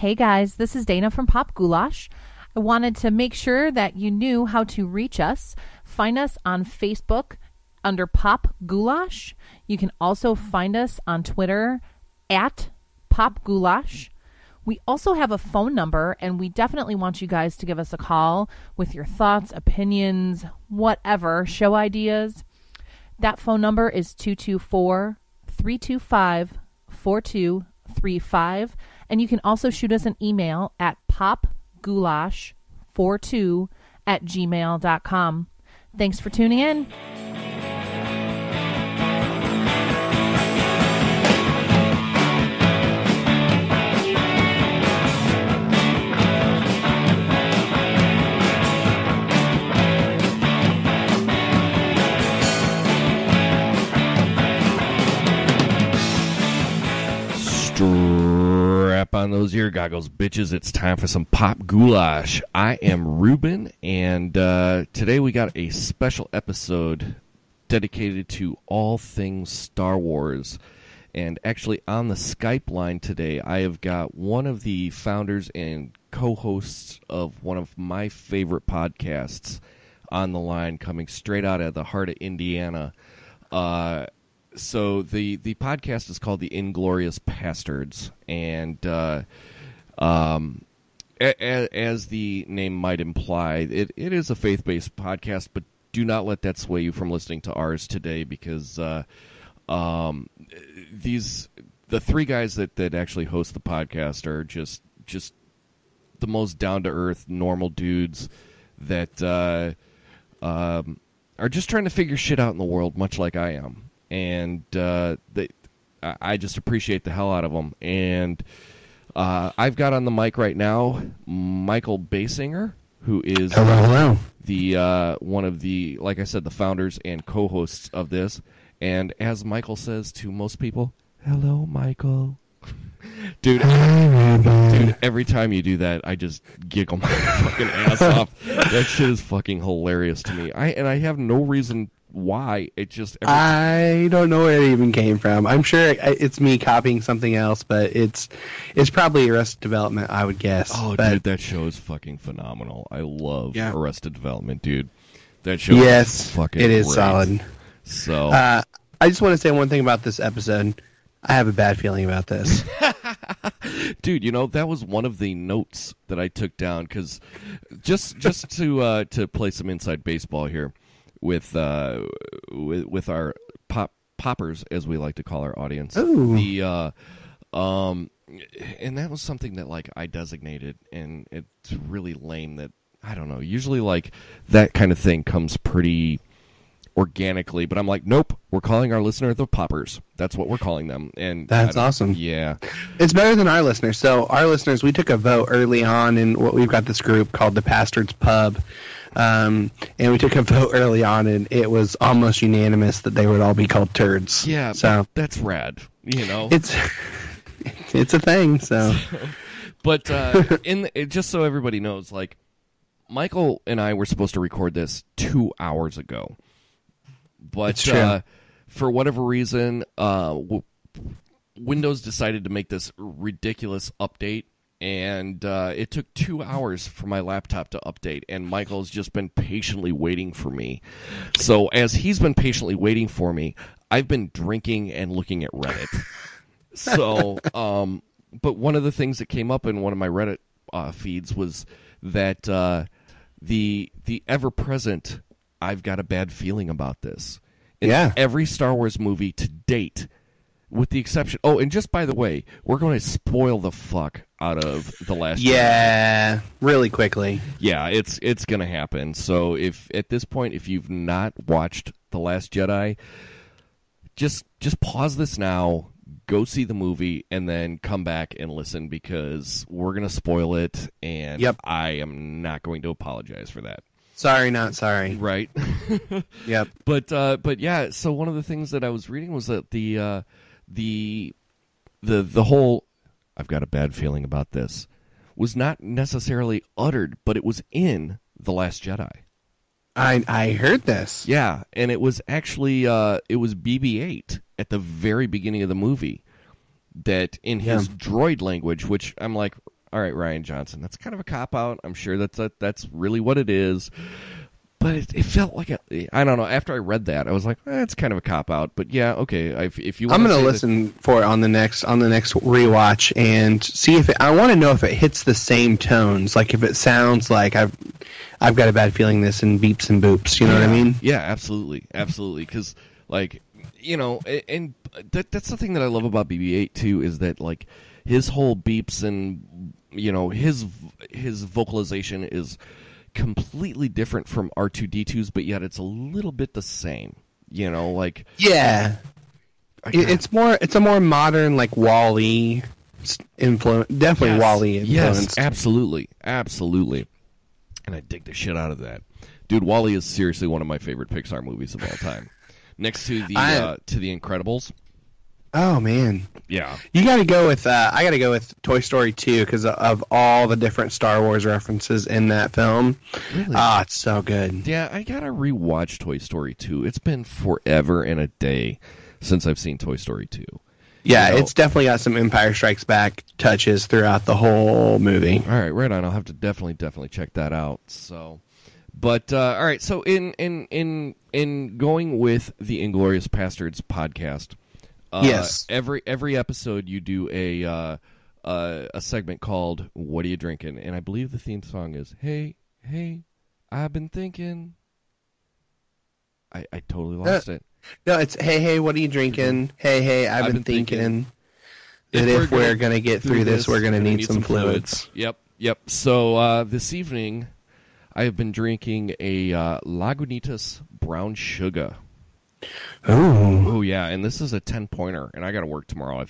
Hey guys, this is Dana from Pop Goulash. I wanted to make sure that you knew how to reach us. Find us on Facebook under Pop Goulash. You can also find us on Twitter at Pop Goulash. We also have a phone number, and we definitely want you guys to give us a call with your thoughts, opinions, whatever, show ideas. That phone number is 224-325-4235. And you can also shoot us an email at popgoulash42@gmail.com. Thanks for tuning in. Strap on those ear goggles, bitches. It's time for some Pop Goulash. I am Ruben, and today we got a special episode dedicated to all things Star Wars. And actually on the Skype line today, I have got one of the founders and co-hosts of one of my favorite podcasts on the line, coming straight out of the heart of Indiana. So the podcast is called the Inglorious Pasterds, and as the name might imply, it is a faith-based podcast, but do not let that sway you from listening to ours today, because the three guys that actually host the podcast are just the most down-to-earth, normal dudes that are just trying to figure shit out in the world, much like I am. And I just appreciate the hell out of them. And I've got on the mic right now Michael Baysinger, who is hello. The one of the, like I said, the founders and co-hosts of this. And as Michael says to most people, hello, Michael. Dude, every time you do that, I just giggle my fucking ass off. That shit is fucking hilarious to me. I have no reason why. It just I don't know where it even came from. I'm sure it's me copying something else, but it's probably Arrested Development, I would guess. Oh, but, dude, that show is fucking phenomenal. I love Arrested Development, dude. That show is fucking it is great. solid. So I just want to say one thing about this episode. I have a bad feeling about this. Dude, you know, that was one of the notes that I took down, because just to play some inside baseball here with our poppers, as we like to call our audience. Ooh. And that was something that, like, I designated, and it's really lame that, I don't know, usually, like, that kind of thing comes pretty organically, but I'm like, nope, we're calling our listener the poppers. That's what we're calling them. And that's awesome. Yeah. It's better than our listeners. So our listeners, we took a vote early on in what we've got this group called the Pasterds Pub. And we took a vote early on, and it was almost unanimous that they would all be called turds. Yeah, so that's rad. You know, it's a thing. So, but just so everybody knows, like, Michael and I were supposed to record this 2 hours ago, but for whatever reason, Windows decided to make this ridiculous update. And it took 2 hours for my laptop to update, and Michael's just been patiently waiting for me. So as he's been patiently waiting for me, I've been drinking and looking at Reddit. So, but one of the things that came up in one of my Reddit feeds was that the ever-present "I've got a bad feeling about this" in every Star Wars movie to date. With the exception... Oh, and just by the way, we're going to spoil the fuck out of The Last Jedi. Yeah, really quickly. Yeah, it's going to happen. So if at this point, if you've not watched The Last Jedi, just pause this now, go see the movie, and then come back and listen, because we're going to spoil it, and I am not going to apologize for that. Sorry, not sorry. Right? Yep. But yeah, so one of the things that I was reading was that the whole "I've got a bad feeling about this" was not necessarily uttered, but it was in The Last Jedi. I heard this. Yeah, and it was actually it was BB-8 at the very beginning of the movie that in his droid language, which I'm like, all right, Rian Johnson, that's kind of a cop-out. I'm sure that's really what it is. But it felt like I don't know. After I read that, I was like, it's kind of a cop-out. But yeah, okay. If you, I'm going to listen for it on the next rewatch and see if I want to know if it hits the same tones. Like if it sounds like I've got a bad feeling this and beeps and boops. You know what I mean? Yeah, absolutely, because like and that's the thing that I love about BB-8 too is that like his whole beeps and his vocalization is completely different from R2-D2's, but yet it's a little bit the same. Like it's a more modern like Wall-E influence. Definitely Wall-E influence. Yes, absolutely. And I dig the shit out of that, dude. Wall-E is seriously one of my favorite Pixar movies of all time, next to the Incredibles. Oh man, yeah. You got to go with. I got to go with Toy Story 2 because of all the different Star Wars references in that film. Really? It's so good. Yeah, I gotta rewatch Toy Story 2. It's been forever and a day since I've seen Toy Story 2. Yeah, it's definitely got some Empire Strikes Back touches throughout the whole movie. All right, right on. I'll have to definitely check that out. So, but all right. So in going with the Inglorious Pasterds podcast. Yes. Every episode you do a segment called "What Are You Drinking?" and I believe the theme song is "Hey, I've been thinking." I totally lost it. No, it's "Hey, what are you drinking?" Hey, I've been thinking that if we're gonna get through this, we're gonna need some fluids. Yep. So this evening, I have been drinking a Lagunitas brown sugar. Oh yeah, and this is a 10-pointer, and I got to work tomorrow.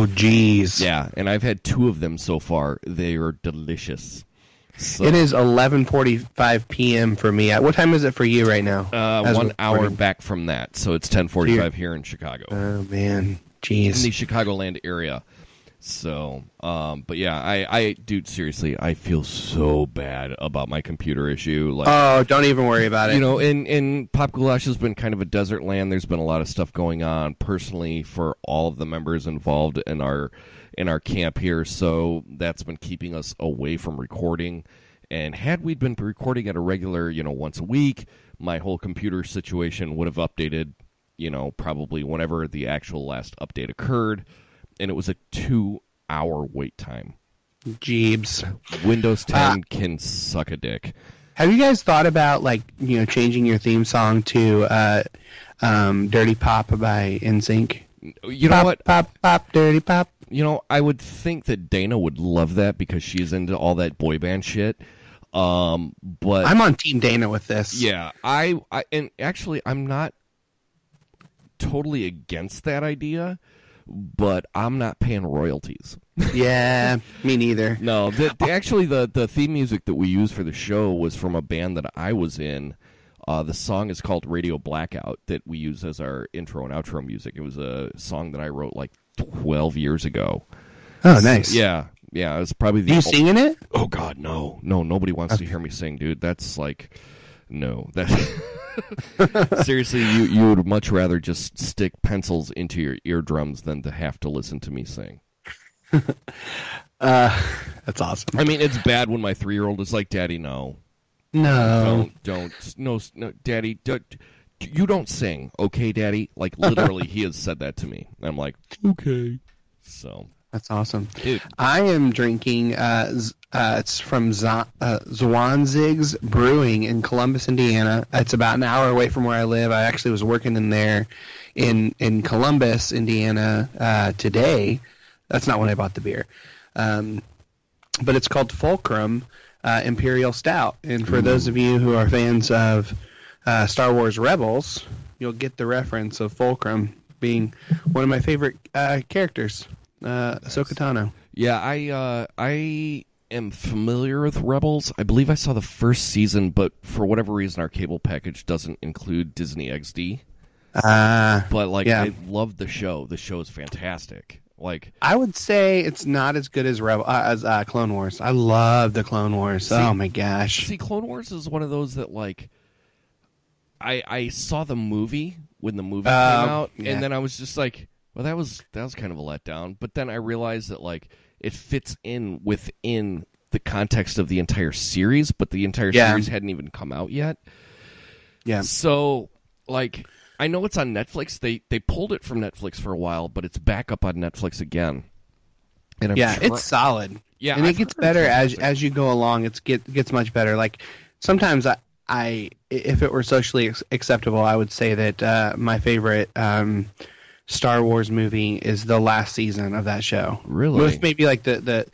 Geez. Yeah, and I've had 2 of them so far. They are delicious. So, it is 11:45 p.m. for me. What time is it for you right now? 1 hour back from that, so it's 10:45 here in Chicago. Oh man, jeez. In the Chicagoland area. So, but yeah, I dude, seriously, I feel so bad about my computer issue. Like, don't even worry about it. And Pop Goulash has been kind of a desert land. There's been a lot of stuff going on personally for all of the members involved in our camp here. So that's been keeping us away from recording. And had we been recording at a regular, once a week, my whole computer situation would have updated, probably whenever the actual last update occurred. And it was a 2-hour wait time. Jeebs. Windows 10 can suck a dick. Have you guys thought about changing your theme song to "Dirty Pop" by NSYNC? You know what? Pop, dirty pop. I would think that Dana would love that because she's into all that boy band shit. But I'm on Team Dana with this. Yeah, and actually I'm not totally against that idea. But I'm not paying royalties. Yeah, me neither. No, actually, the theme music that we used for the show was from a band that I was in. The song is called Radio Blackout that we use as our intro and outro music. It was a song that I wrote like 12 years ago. Oh, nice. Yeah, it was probably the... You singing it? Oh, God, no. No, nobody wants to hear me sing, dude. That's like... No, that's... Seriously, you would much rather just stick pencils into your eardrums than to have to listen to me sing. That's awesome. I mean, it's bad when my 3-year-old is like, "Daddy, no, don't, no, Daddy, you don't sing, okay, Daddy?" Like literally, he has said that to me. And I'm like, okay. So that's awesome. Dude. I am drinking. It's from Zwanzig's Brewing in Columbus, Indiana. It's about an hour away from where I live. I actually was working in there in Columbus, Indiana today. That's not when I bought the beer. But it's called Fulcrum Imperial Stout. And for those of you who are fans of Star Wars Rebels, you'll get the reference of Fulcrum being one of my favorite characters, Ahsoka Tano. Yeah, I am familiar with Rebels. I believe I saw the first season, but for whatever reason, our cable package doesn't include Disney XD. But I love the show. The show is fantastic. I would say it's not as good as Clone Wars. I love the Clone Wars. Oh my gosh! See, Clone Wars is one of those that I saw the movie when the movie came out, and then I was just like, well, that was kind of a letdown. But then I realized that it fits in within the context of the entire series, but the entire series hadn't even come out yet. Yeah. So, like, I know it's on Netflix. They pulled it from Netflix for a while, but it's back up on Netflix again. And it's solid. Yeah, and it gets better as you go along. It gets much better. Like, sometimes I if it were socially acceptable, I would say that my favorite Star Wars movie is the last season of that show. Really? With maybe like the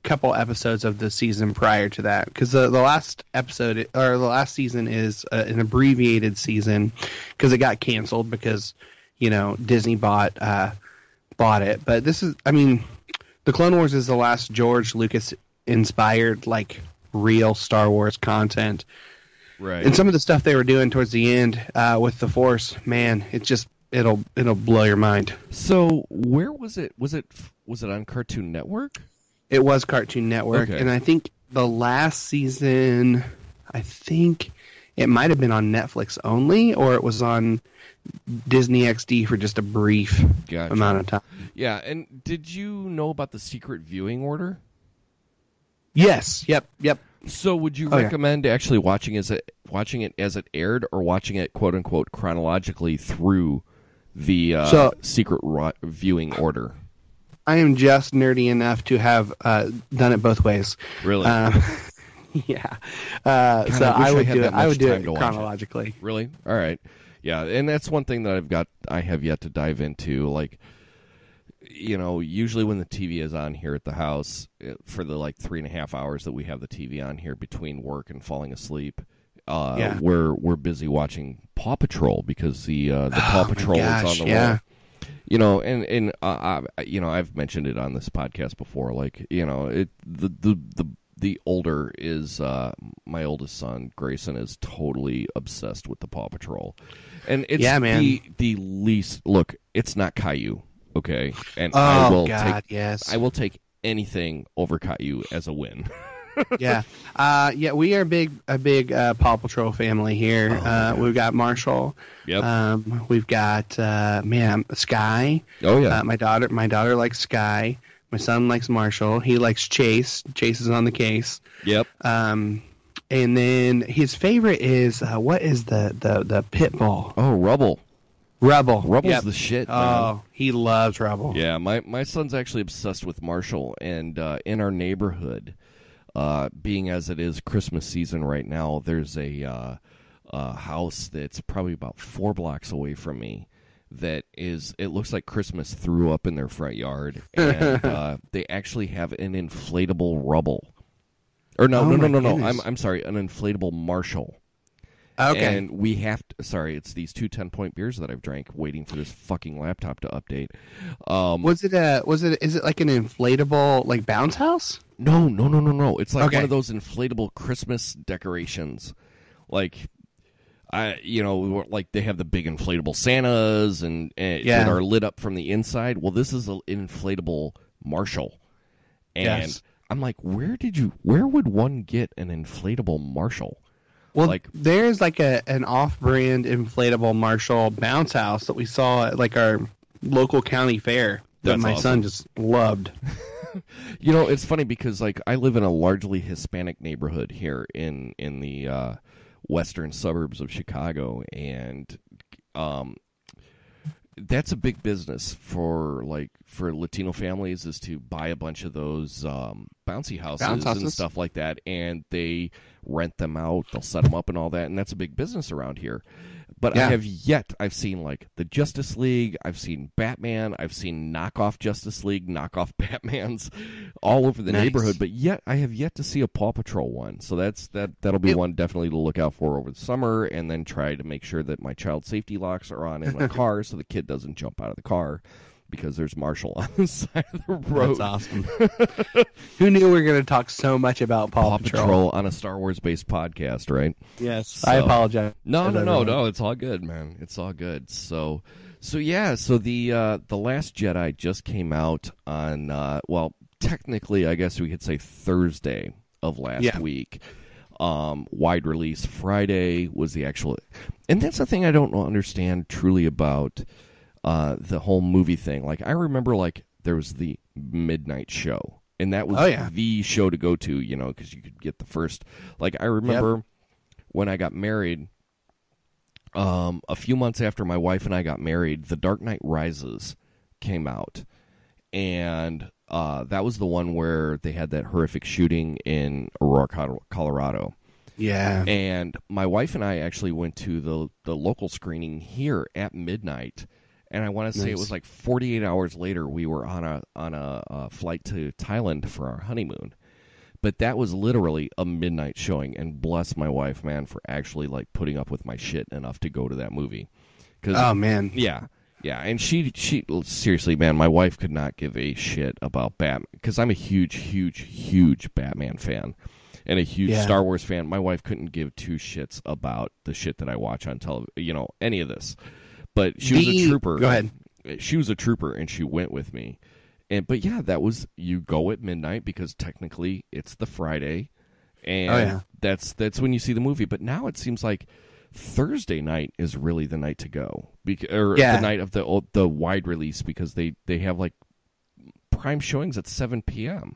couple episodes of the season prior to that, because the last episode or the last season is an abbreviated season because it got canceled because Disney bought it. But this is, I mean, the Clone Wars is the last George Lucas inspired like real Star Wars content. Right. And some of the stuff they were doing towards the end with the Force, man, it'll blow your mind. So where was it? Was it on Cartoon Network? It was Cartoon Network, okay. And I think the last season, I think it might have been on Netflix only, or it was on Disney XD for just a brief amount of time. Yeah, and did you know about the secret viewing order? Yes. Yep. So would you recommend actually watching it as it aired, or watching it quote unquote chronologically through the secret viewing order? I am just nerdy enough to have done it both ways. Really? Yeah. God, so I would do it to chronologically. Really? All right. Yeah, and that's one thing that I have yet to dive into. Like, usually when the TV is on here at the house for the 3.5 hours that we have the TV on here between work and falling asleve, we're busy watching Paw Patrol because the Paw Patrol is on the roll. I've mentioned it on this podcast before. Like, the older is my oldest son Grayson is totally obsessed with the Paw Patrol, and it's the least. Look, it's not Caillou, okay? And I will take anything over Caillou as a win. Yeah, we are a big Paw Patrol family here. We've got Marshall. Yep. We've got Sky. Oh yeah. My daughter likes Sky. My son likes Marshall. He likes Chase. Chase is on the case. Yep. And then his favorite is what is the pit bull? Oh, Rubble. Rubble's the shit, man. Oh, he loves Rubble. Yeah, my son's actually obsessed with Marshall, and in our neighborhood, being as it is Christmas season right now, there's a house that's probably about 4 blocks away from me that it looks like Christmas threw up in their front yard, and they actually have an inflatable Rubble. Or no. I'm sorry, an inflatable Marshall. Okay. And we have to, sorry, it's these 2 10-point beers that I've drank waiting for this fucking laptop to update. Is it like an inflatable like bounce house? No. It's like one of those inflatable Christmas decorations. Like like they have the big inflatable Santas and that are lit up from the inside. Well, this is an inflatable Marshall. And I'm like, where would one get an inflatable Marshall? Well, there's like an off-brand inflatable Marshall bounce house that we saw at like our local county fair that my son just loved. It's funny because like I live in a largely Hispanic neighborhood here in the western suburbs of Chicago, and that's a big business for Latino families, is to buy a bunch of those bouncy houses and stuff like that, and they rent them out, they'll set them up and all that, and that's a big business around here. But I've seen like the Justice League, I've seen Batman, I've seen knockoff Justice League, knockoff Batmans all over the neighborhood, but yet I have yet to see a Paw Patrol one. So that'll be one definitely to look out for over the summer, and then try to make sure that my child safety locks are on in my car so the kid doesn't jump out of the car because there's Marshall on the side of the road. That's awesome. Who knew we were going to talk so much about Paw Patrol on a Star Wars-based podcast, right? Yes. So, I apologize. No. It's all good, man. It's all good. So the Last Jedi just came out on, technically, I guess we could say Thursday of last week. Wide release Friday was the actual... And that's the thing I don't understand truly about... the whole movie thing. Like, I remember, like, there was the midnight show. And that was the show to go to, you know, because you could get the first. Like, I remember when I got married, a few months after my wife and I got married, The Dark Knight Rises came out. And that was the one where they had that horrific shooting in Aurora, Colorado. Yeah. And my wife and I actually went to the local screening here at midnight. And I want to say it was like 48 hours later, we were on a flight to Thailand for our honeymoon. But that was literally a midnight showing, and bless my wife, man, for actually like putting up with my shit enough to go to that movie. Oh man, yeah, and she seriously, man, my wife could not give a shit about Batman because I'm a huge Batman fan and a huge Star Wars fan. My wife couldn't give two shits about the shit that I watch on television, you know, any of this. But she was a trooper. Go ahead. She was a trooper, and she went with me. But yeah, that was, you go at midnight because technically it's the Friday, and that's when you see the movie. But now it seems like Thursday night is really the night to go, the night of the wide release, because they have like prime showings at 7 p.m.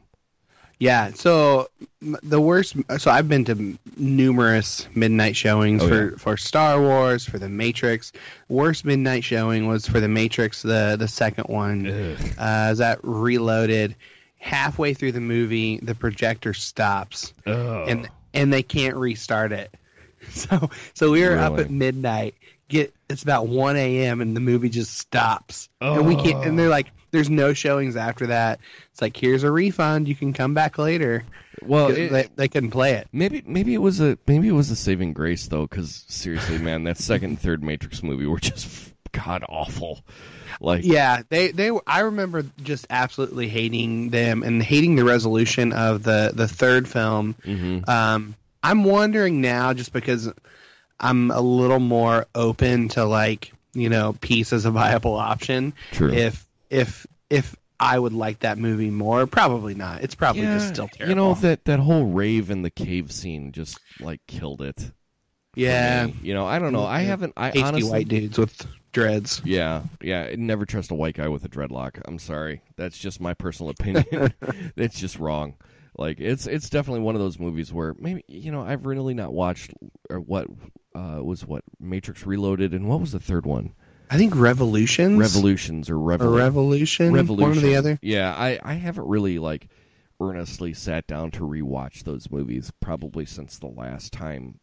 Yeah, so the worst. So I've been to numerous midnight showings for Star Wars, for The Matrix. Worst midnight showing was for The Matrix, the second one. That Reloaded. Halfway through the movie, the projector stops, and they can't restart it. So we were up at midnight. It's about 1 a.m. and the movie just stops, and we can't. And they're like, "There's no showings after that." It's like, "Here's a refund. You can come back later." Well, they couldn't play it. Maybe it was a saving grace though, because seriously, man, that second and third Matrix movie were just god awful. Like, yeah, they I remember just absolutely hating them and hating the resolution of the third film. Mm-hmm. I'm wondering now, just because I'm a little more open to, like, you know, peace as a viable option. True. If I would like that movie more, probably not. It's probably just still terrible. You know, that whole rave in the cave scene just like killed it. Yeah. You know, I don't know. I honestly, white dudes with dreads. Yeah. Never trust a white guy with a dreadlock. I'm sorry. That's just my personal opinion. It's just wrong. Like, it's definitely one of those movies where maybe, you know, I've really not watched Matrix Reloaded, and what was the third one? I think Revolution, one or the other. Yeah, I haven't really like earnestly sat down to rewatch those movies probably since the last time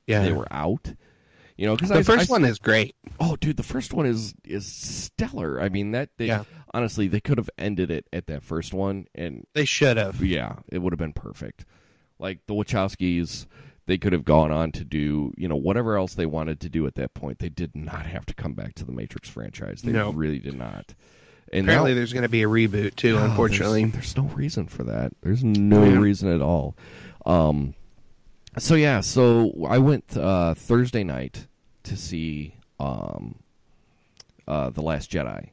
they were out. You know, because the first one is great. Oh, dude, the first one is stellar. I mean, honestly, they could have ended it at that first one, and they should have. Yeah, it would have been perfect. Like the Wachowskis, they could have gone on to do, you know, whatever else they wanted to do at that point. They did not have to come back to the Matrix franchise. They really did not. And apparently, there's going to be a reboot too. Unfortunately, there's no reason for that. There's no reason at all. So I went Thursday night to see The Last Jedi.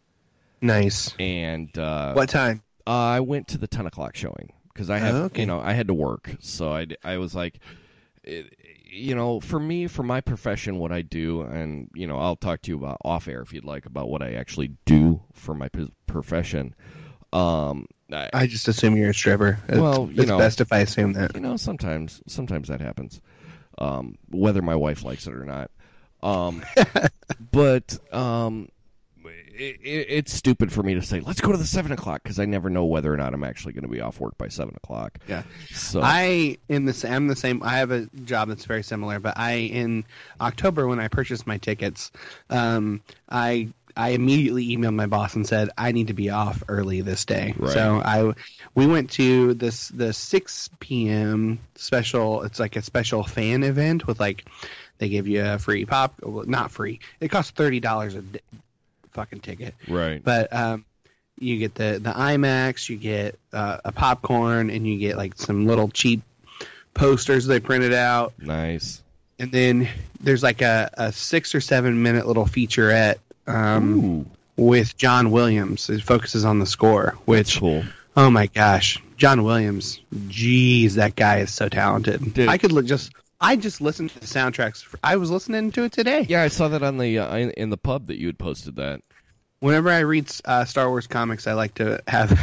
Nice. And what time? I went to the 10 o'clock showing because I have, you know, I had to work, so I was like, you know, for my profession, what I do, and you know, I'll talk to you about off air if you'd like about what I actually do for my profession. I just assume you're a stripper. It's best if I assume that. You know, sometimes that happens, whether my wife likes it or not. But it's stupid for me to say, let's go to the 7 o'clock, because I never know whether or not I'm actually going to be off work by 7 o'clock. Yeah. So I'm the same. I have a job that's very similar, but in October when I purchased my tickets, I immediately emailed my boss and said I need to be off early this day. Right. So we went to the 6 p.m. special. It's like a special fan event with, like, they give you a free pop. Well, not free. It costs $30 a fucking ticket. Right. But you get the IMAX, you get a popcorn, and you get like some little cheap posters they printed out. Nice. And then there's like a 6 or 7 minute little featurette with John Williams. It focuses on the score, which, that's cool. Oh my gosh, John Williams. Jeez, that guy is so talented. Dude. I just listened to the soundtracks. I was listening to it today. Yeah, I saw that on the in the pub that you had posted that. Whenever I read Star Wars comics, I like to have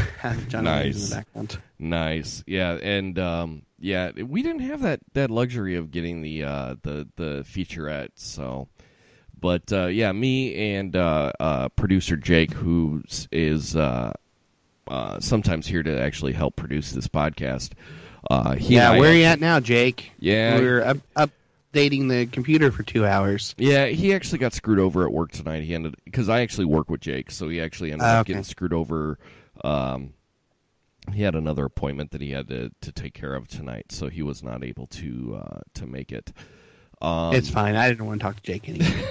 John Williams in the background. Nice, yeah, and we didn't have that luxury of getting the featurette, so. But me and producer Jake, who is sometimes here to actually help produce this podcast. Where are you at now, Jake? Yeah, we're updating the computer for 2 hours. Yeah, he actually got screwed over at work tonight. Because I actually work with Jake, so he actually ended up getting screwed over. He had another appointment that he had to take care of tonight, so he was not able to make it. It's fine. I didn't want to talk to Jake anymore.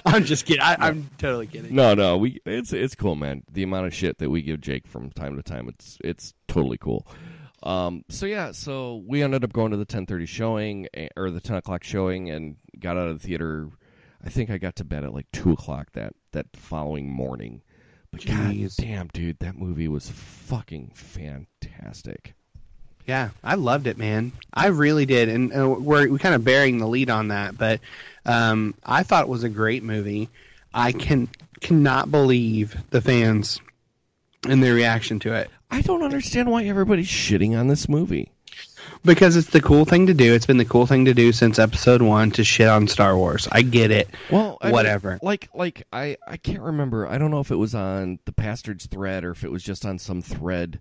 I'm just kidding. I'm totally kidding. No, it's cool, man. The amount of shit that we give Jake from time to time, it's totally cool. So we ended up going to the 10:30 showing or the 10 o'clock showing and got out of the theater. I think I got to bed at like 2 o'clock that following morning. But Jeez. God damn, dude, that movie was fucking fantastic. Yeah, I loved it, man. I really did, and we're kind of bearing the lead on that. But I thought it was a great movie. I cannot believe the fans and their reaction to it. I don't understand why everybody's shitting on this movie. Because it's the cool thing to do. It's been the cool thing to do since Episode 1 to shit on Star Wars. I get it. Well, whatever. I can't remember. I don't know if it was on the Pasterds thread or if it was just on some thread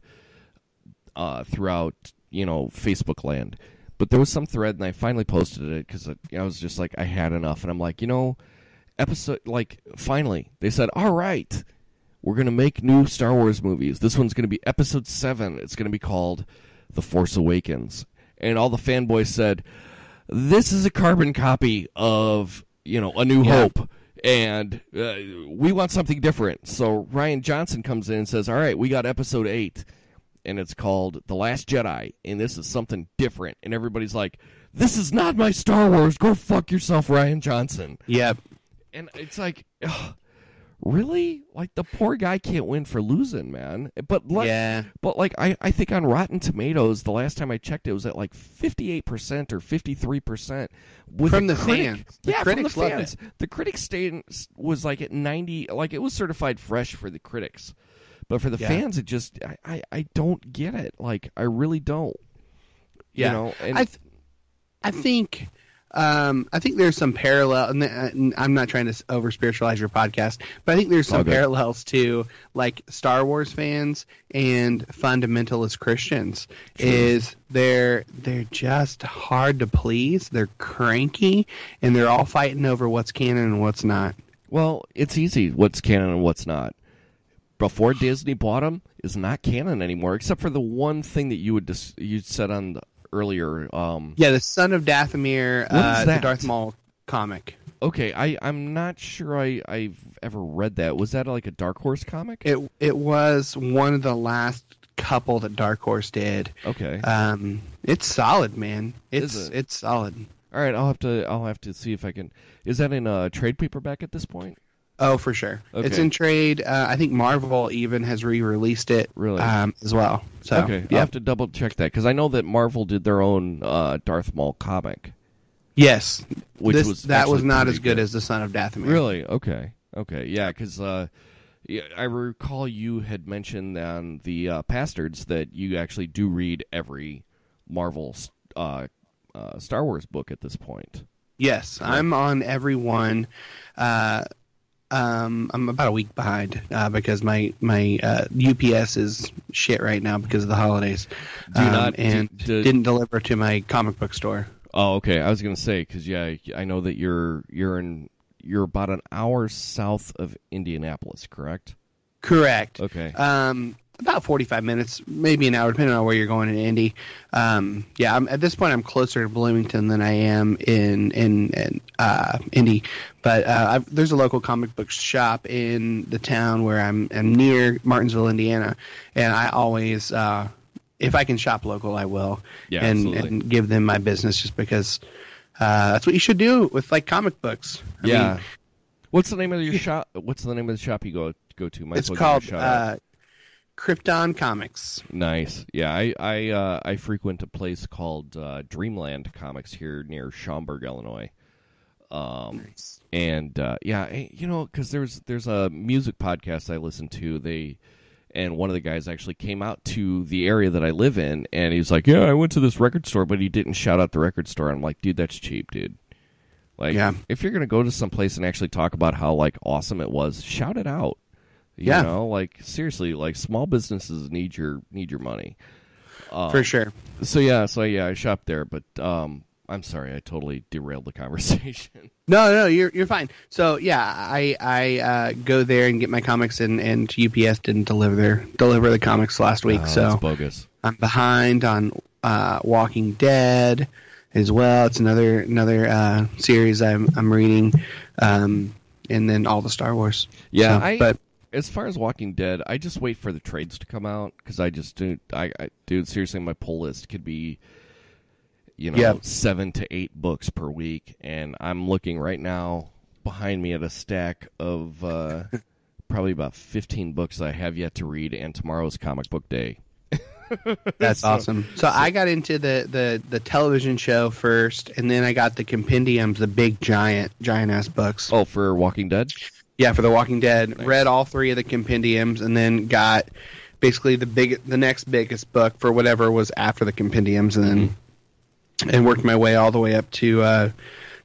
throughout, Facebook land. But there was some thread, and I finally posted it because I was just like, I had enough. And I'm like, finally, they said, all right, we're going to make new Star Wars movies. This one's going to be Episode 7. It's going to be called The Force Awakens. And all the fanboys said, this is a carbon copy of, A New Hope. And we want something different. So Rian Johnson comes in and says, all right, we got Episode 8. And it's called The Last Jedi, and this is something different. And everybody's like, this is not my Star Wars. Go fuck yourself, Rian Johnson. Yep. And it's like, really? Like, the poor guy can't win for losing, man. But I think on Rotten Tomatoes, the last time I checked, it was at like 58% or 53%. From the fans. The critics from the loved fans. The critics stayed was like at 90, like it was certified fresh for the critics. But for the fans, it just I don't get it. Like, I really don't. Yeah, I think there's some parallel, and I'm not trying to over spiritualize your podcast, but I think there's some parallels to like Star Wars fans and fundamentalist Christians. True. Is they're just hard to please. They're cranky, and they're all fighting over what's canon and what's not. Well, it's easy. What's canon and what's not. Before Disney bought them, is not canon anymore, except for the one thing that you said on earlier. The Son of Dathomir, the Darth Maul comic. Okay, I'm not sure I've ever read that. Was that like a Dark Horse comic? It was one of the last couple that Dark Horse did. Okay. It's solid, man. It's solid. All right, I'll have to see if I can. Is that in a trade paperback at this point? Oh, for sure. Okay. It's in trade. I think Marvel even has re-released it as well. So, okay, I'll have to double check that because I know that Marvel did their own Darth Maul comic. Yes, that was not as good as the Son of Dathomir. Really? Okay, yeah, because I recall you had mentioned on the Pasterds that you actually do read every Marvel Star Wars book at this point. Yes, I'm on every one. I'm about a week behind because my UPS is shit right now because of the holidays. Didn't deliver to my comic book store. Oh, okay. I was gonna say because I know that you're about an hour south of Indianapolis, correct? Correct. Okay. About 45 minutes, maybe an hour, depending on where you're going in Indy. At this point, I'm closer to Bloomington than I am in Indy. But there's a local comic book shop in the town where I'm near Martinsville, Indiana, and I always, if I can shop local, I will, and give them my business just because that's what you should do with like comic books. I mean, what's the name of your shop? What's the name of the shop you go to? It's called Krypton Comics. Nice. Yeah, I frequent a place called Dreamland Comics here near Schaumburg, Illinois. Nice. And because there's a music podcast I listen to. And one of the guys actually came out to the area that I live in, and he's like, "Yeah, I went to this record store," but he didn't shout out the record store. I'm like, "Dude, that's cheap, dude." Like, if you're gonna go to some place and actually talk about how like awesome it was, shout it out. You know, like seriously, like small businesses need your money. For sure. So I shopped there, but I'm sorry, I totally derailed the conversation. No, you're fine. So I go there and get my comics, and UPS didn't deliver the comics last week, so that's bogus. I'm behind on Walking Dead as well. It's another series I'm reading, and then all the Star Wars. Yeah, but as far as Walking Dead, I just wait for the trades to come out because I just do. Dude, seriously, my pull list could be 7 to 8 books per week, and I'm looking right now behind me at a stack of probably about 15 books that I have yet to read, and tomorrow's comic book day. That's awesome. So I got into the television show first, and then I got the compendiums, the big giant ass books. Oh, for Walking Dead? Yeah, for The Walking Dead. Nice. Read all 3 of the compendiums, and then got basically the next biggest book for whatever was after the compendiums, and then and worked my way all the way up to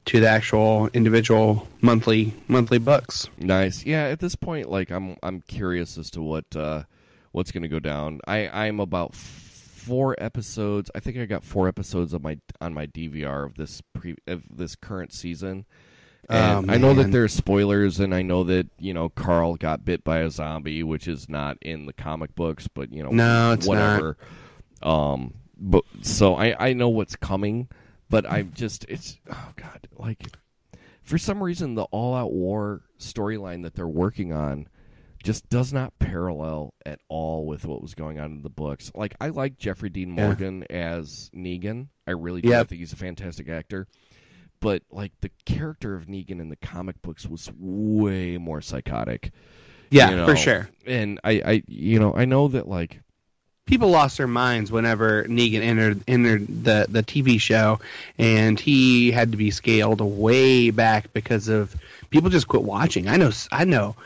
the actual individual monthly books. Nice. Yeah, at this point, like I'm curious as to what's going to go down. I'm about 4 episodes. I think I got 4 episodes on my DVR of this current season. And I know that there's spoilers, and I know that Carl got bit by a zombie, which is not in the comic books, but no, it's whatever. Not. But so I know what's coming, but it's oh god, like for some reason the all-out war storyline that they're working on just does not parallel at all with what was going on in the books. Like, I like Jeffrey Dean Morgan as Negan. I really do. I think he's a fantastic actor. But, like, the character of Negan in the comic books was way more psychotic. Yeah, for sure. And I know that, like, people lost their minds whenever Negan entered the TV show, and he had to be scaled way back because of people just quit watching. I know.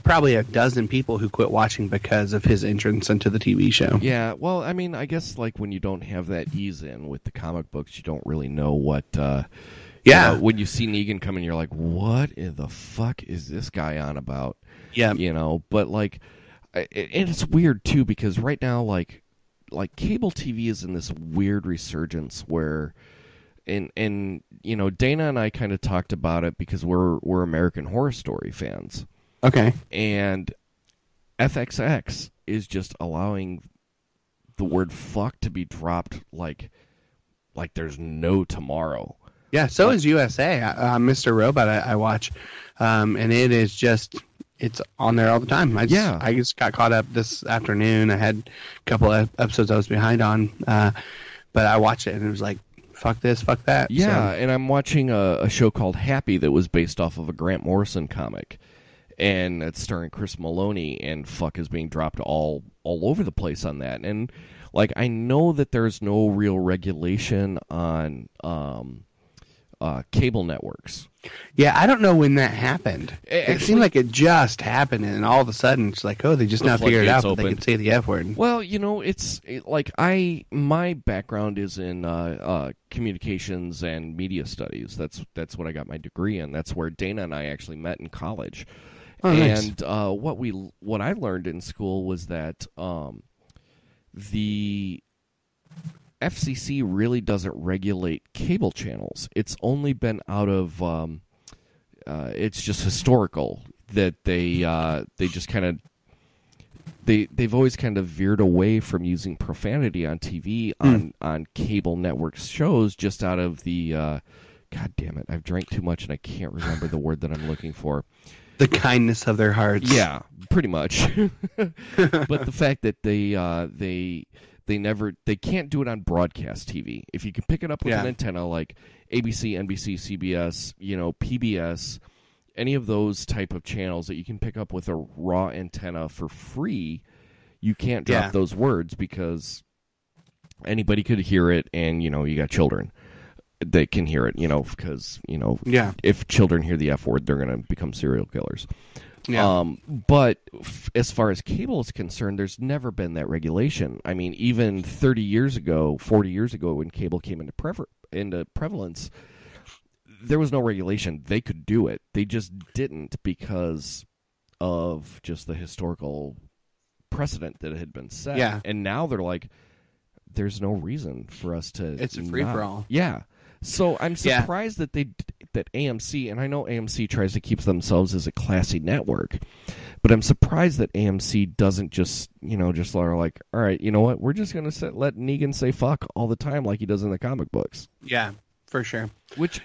Probably a dozen people who quit watching because of his entrance into the TV show. Yeah, well, I mean, I guess like when you don't have that ease in with the comic books, you don't really know what. When you see Negan coming, you're like, "What in the fuck is this guy on about?" Yeah, but like, and it's weird too because right now, like cable TV is in this weird resurgence where. And Dana and I kind of talked about it because we're American Horror Story fans. Okay. And FXX is just allowing the word fuck to be dropped like there's no tomorrow. Yeah, so is USA. Mr. Robot I watch. And it is just, it's on there all the time. I just got caught up this afternoon. I had a couple of episodes I was behind on. But I watched it and it was like, fuck this, fuck that. Yeah, and I'm watching a show called Happy that was based off of a Grant Morrison comic. And it's starring Chris Maloney, and fuck is being dropped all over the place on that. And like, I know that there's no real regulation on cable networks. Yeah, I don't know when that happened. It seemed like it just happened, and all of a sudden it's like, oh, they just now figured it out that they can say the F word. Well, my background is in communications and media studies. That's what I got my degree in. That's where Dana and I actually met in college. Oh, nice. And what I learned in school was that the FCC really doesn't regulate cable channels. It's only been out of it's just historical that they just kind of they've always kind of veered away from using profanity on TV on cable network shows just out of the God damn it, I've drank too much and I can't remember the word that I'm looking for. The kindness of their hearts. Yeah, pretty much. But the fact that they can't do it on broadcast TV. If you can pick it up with an antenna like ABC, NBC, CBS, PBS, any of those type of channels that you can pick up with a raw antenna for free, you can't drop those words because anybody could hear it, and you got children. they can hear it, because if children hear the F word, they're going to become serial killers. Yeah. But as far as cable is concerned, there's never been that regulation. I mean, even 30 years ago, 40 years ago, when cable came into prevalence, there was no regulation. They could do it. They just didn't because of just the historical precedent that had been set. Yeah. And now they're like, there's no reason for us to. It's a free-for-all. Yeah. So I'm surprised that that AMC, and I know AMC tries to keep themselves as a classy network, but I'm surprised that AMC doesn't just like, all right, you know what, we're just going to let Negan say fuck all the time like he does in the comic books. Yeah, for sure. It's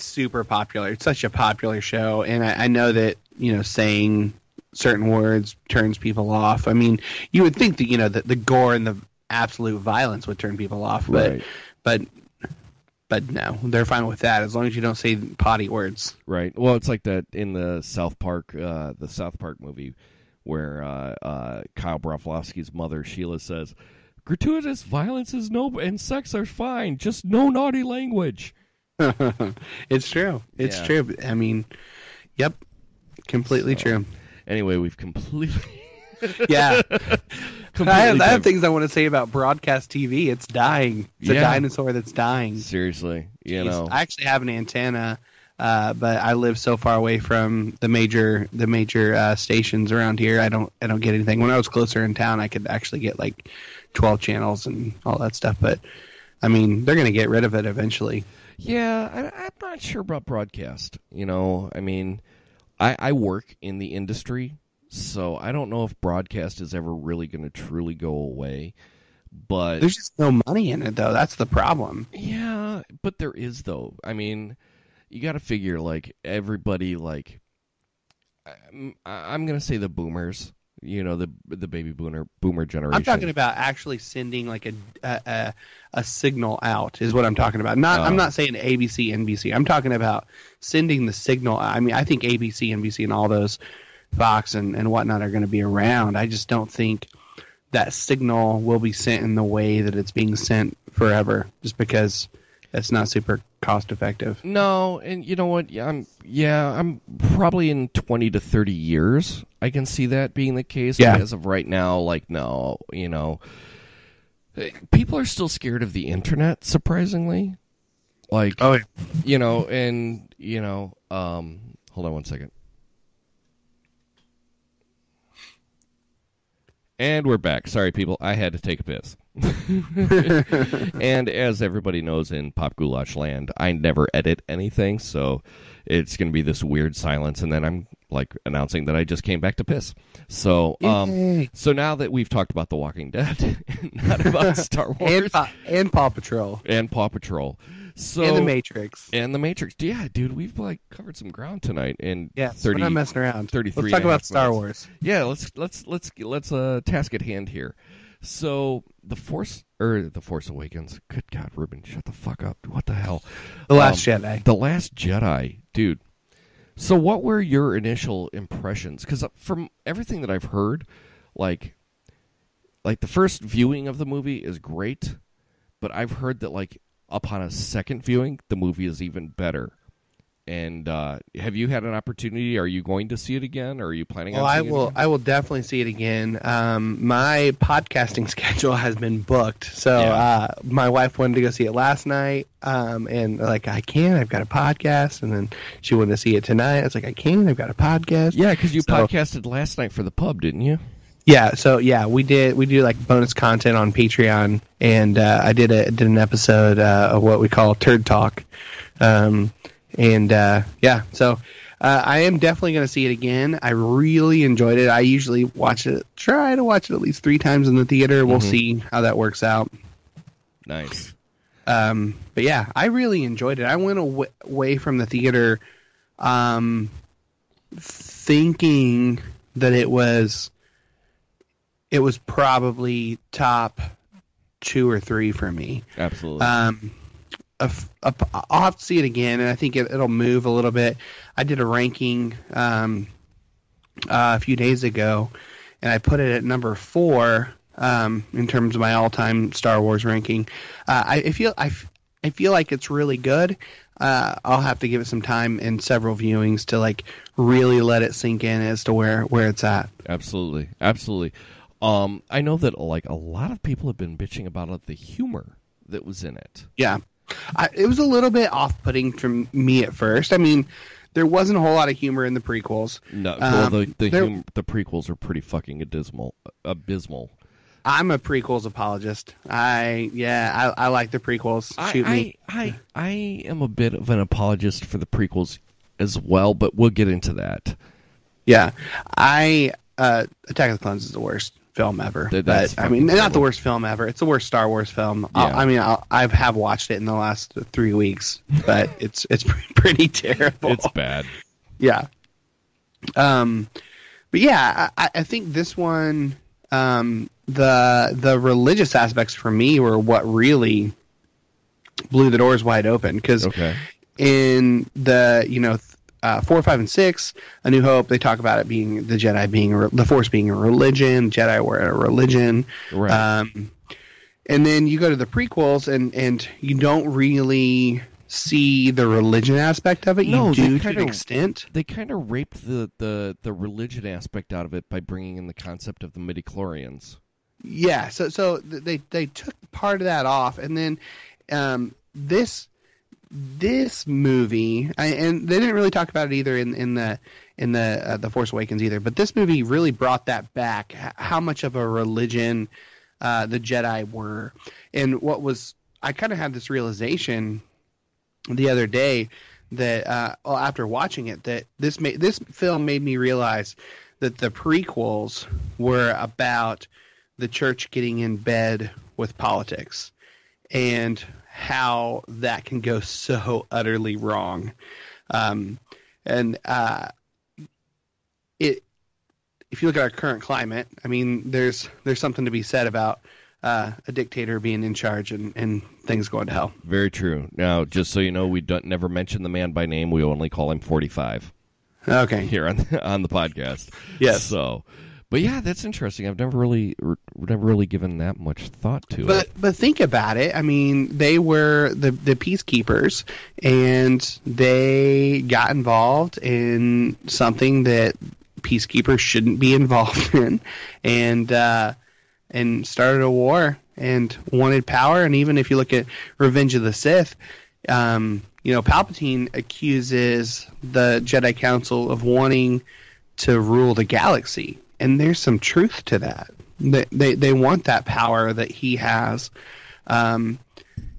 super popular. It's such a popular show, and I know that, saying certain words turns people off. I mean, you would think that, that the gore and the absolute violence would turn people off, but no, they're fine with that as long as you don't say potty words. Right. Well, it's like that in the South Park movie where Kyle Broflovsky's mother Sheila says, "Gratuitous violence is and sex are fine, just no naughty language." It's true. It's true. I mean, yep, completely true. Anyway, we've completely. Yeah. I have things I want to say about broadcast TV. It's dying. It's a dinosaur that's dying. Seriously, I actually have an antenna, but I live so far away from the major stations around here. I don't get anything. When I was closer in town, I could actually get like 12 channels and all that stuff. But I mean, they're going to get rid of it eventually. Yeah, I'm not sure about broadcast. I mean, I work in the industry. So I don't know if broadcast is ever really going to truly go away, but there's just no money in it, though. That's the problem. Yeah, but there is, though. I mean, you got to figure like everybody, like I'm going to say the boomers, the baby boomer generation. I'm talking about actually sending like a signal out is what I'm talking about. I'm not saying ABC, NBC. I'm talking about sending the signal. I mean, I think ABC, NBC, and all those. Fox and whatnot are going to be around. I just don't think that signal will be sent in the way that it's being sent forever, just because it's not super cost effective. No, and you know what? I'm probably in 20 to 30 years. I can see that being the case. Yeah. But as of right now, like, no, people are still scared of the internet, surprisingly. Like, hold on one second. And we're back. Sorry, people. I had to take a piss. And as everybody knows in Pop Goulash land, I never edit anything, so it's going to be this weird silence, and then I'm like announcing that I just came back to piss. So so now that we've talked about The Walking Dead, not about Star Wars. And Paw Patrol. And Paw Patrol. So, and The Matrix. Yeah, dude, we've like covered some ground tonight in 30. We're not messing around. 33. Let's talk about Star Wars. Yeah, let's task at hand here. So the Force Awakens. Good God, Ruben, shut the fuck up. What the hell? The Last Jedi. The Last Jedi, dude. So what were your initial impressions? Because from everything that I've heard, like the first viewing of the movie is great, but I've heard that like upon a second viewing, the movie is even better. And have you had an opportunity? Are you going to see it again, or are you planning on seeing it again? I will definitely see it again. My podcasting schedule has been booked, so my wife wanted to go see it last night, and like, I've got a podcast, and then she wanted to see it tonight. I was like, I've got a podcast. Yeah, because you podcasted last night for the pub, didn't you? Yeah, so we do like bonus content on Patreon, and I did an episode of what we call Turd Talk. So I am definitely going to see it again. I really enjoyed it. I usually try to watch it at least 3 times in the theater. We'll see how that works out. Nice. But yeah, I really enjoyed it. I went away from the theater thinking that it was probably top 2 or 3 for me. Absolutely. I'll have to see it again, and I think it'll move a little bit. I did a ranking a few days ago, and I put it at number 4 in terms of my all-time Star Wars ranking. I feel like it's really good. I'll have to give it some time and several viewings to like really let it sink in as to where it's at. Absolutely. I know that like a lot of people have been bitching about the humor that was in it. Yeah, it was a little bit off-putting for me at first. I mean, there wasn't a whole lot of humor in the prequels. No, well, the prequels are pretty fucking abysmal. I'm a prequels apologist. I like the prequels. Shoot me. I am a bit of an apologist for the prequels as well, but we'll get into that. Yeah, Attack of the Clones is the worst film ever. Not the worst film ever. It's the worst Star Wars film. Yeah. I have watched it in the last 3 weeks, but it's pretty terrible. It's bad. Yeah. But yeah, I think this one, the religious aspects for me were what really blew the doors wide open, because in the 4, 5, and 6, A New Hope, they talk about it being the Jedi being the Force being a religion, Jedi were a religion, right? And then you go to the prequels, and you don't really see the religion aspect of it. You do to an extent. They kind of raped the religion aspect out of it by bringing in the concept of the midichlorians. Yeah, so they took part of that off, and then this movie, and they didn't really talk about it either in the Force Awakens either, but this movie really brought that back. How much of a religion the Jedi were, and I kind of had this realization the other day that after watching it, that this film made me realize that the prequels were about the church getting in bed with politics, and how that can go so utterly wrong. If you look at our current climate, I mean, there's something to be said about a dictator being in charge and things going to hell. Very true. Now, just so you know, we never mention the man by name. We only call him 45. Okay. Here on the podcast. Yes. So, but yeah, that's interesting. I've never really given that much thought to it. But think about it. I mean, they were the peacekeepers, and they got involved in something that peacekeepers shouldn't be involved in, and started a war and wanted power. And even if you look at Revenge of the Sith, Palpatine accuses the Jedi Council of wanting to rule the galaxy. And there's some truth to that. They want that power that he has, and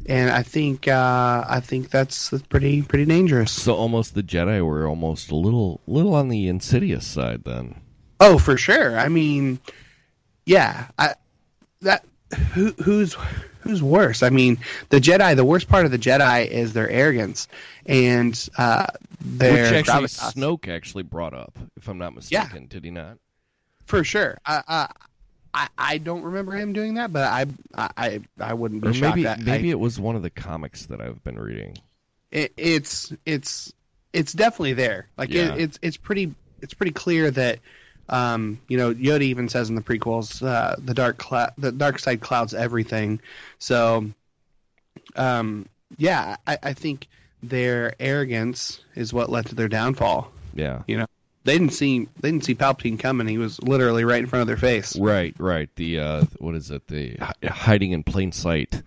I think that's pretty dangerous. So almost the Jedi were almost a little on the insidious side then. Oh, for sure. I mean, yeah. Who's worse? I mean, the Jedi. The worst part of the Jedi is their arrogance and their which actually gravitas. Snoke actually brought up, if I'm not mistaken. Yeah. Did he not? For sure. I don't remember him doing that, but I wouldn't be or shocked. Maybe it was one of the comics that I've been reading. It's definitely there. Like yeah. It's pretty clear that Yoda even says in the prequels the dark side clouds everything. So I think their arrogance is what led to their downfall. Yeah. They didn't see Palpatine coming. He was literally right in front of their face. Right. The what is it? The hiding in plain sight.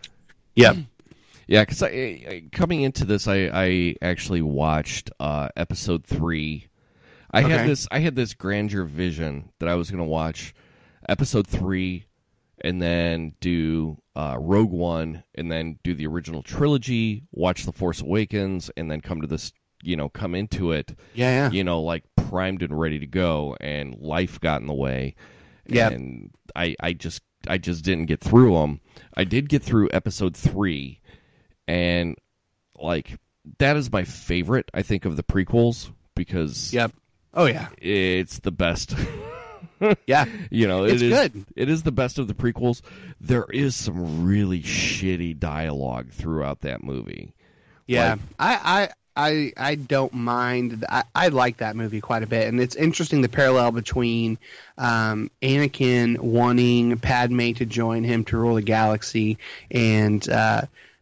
Yep. Yeah, because coming into this, I actually watched episode 3. I had this grandeur vision that I was going to watch episode 3, and then do Rogue One, and then do the original trilogy, watch The Force Awakens, and then come to this. Come into it, like primed and ready to go, and life got in the way. Yeah, and I just didn't get through them. I did get through episode 3, and like that is my favorite. I think of the prequels because it's the best. Yeah, it's good. It is the best of the prequels. There is some really shitty dialogue throughout that movie. Yeah, I don't mind. I like that movie quite a bit, and it's interesting the parallel between Anakin wanting Padme to join him to rule the galaxy, and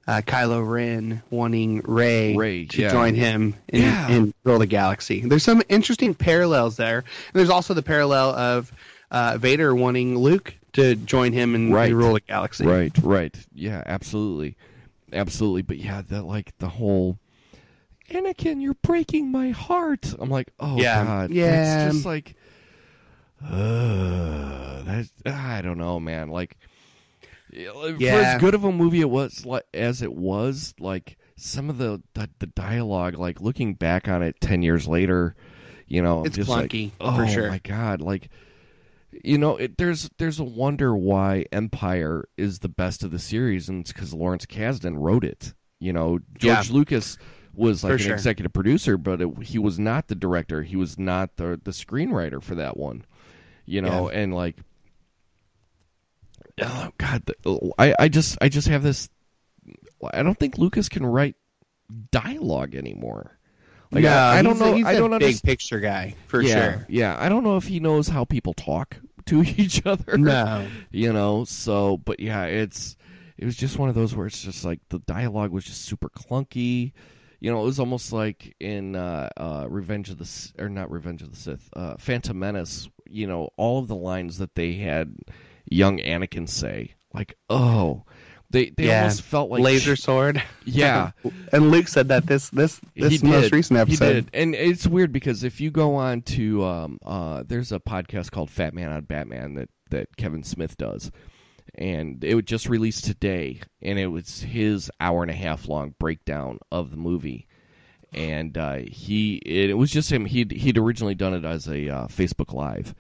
Kylo Ren wanting Rey to join him and rule the galaxy. There's some interesting parallels there. And there's also the parallel of Vader wanting Luke to join him and rule the galaxy. Right. Yeah, absolutely. But yeah, the whole Anakin, you're breaking my heart. I'm like, oh God. Yeah. That's just like, I don't know, man. Like, for as good of a movie as it was, like some of the dialogue, like looking back on it 10 years later, it's just clunky, like, for sure. Oh my God, like, there's a wonder why Empire is the best of the series, and it's because Lawrence Kasdan wrote it. George Lucas was like an executive producer, but he was not the director. He was not the screenwriter for that one. And like. Oh God! I just have this. I don't think Lucas can write dialogue anymore. Like I don't know. He's I don't a big picture guy for sure. Yeah, I don't know if he knows how people talk to each other. No, So, but yeah, it was just one of those where it's just like the dialogue was just super clunky. It was almost like in Revenge of the Sith, Phantom Menace. All of the lines that they had young Anakin say, like, they almost felt like laser sword. Yeah, and Luke said that this most recent episode. He did, and it's weird because if you go on to there's a podcast called Fat Man on Batman that Kevin Smith does, and it was just released today, and it was his hour-and-a-half long breakdown of the movie. And it was just him. He'd originally done it as a Facebook Live.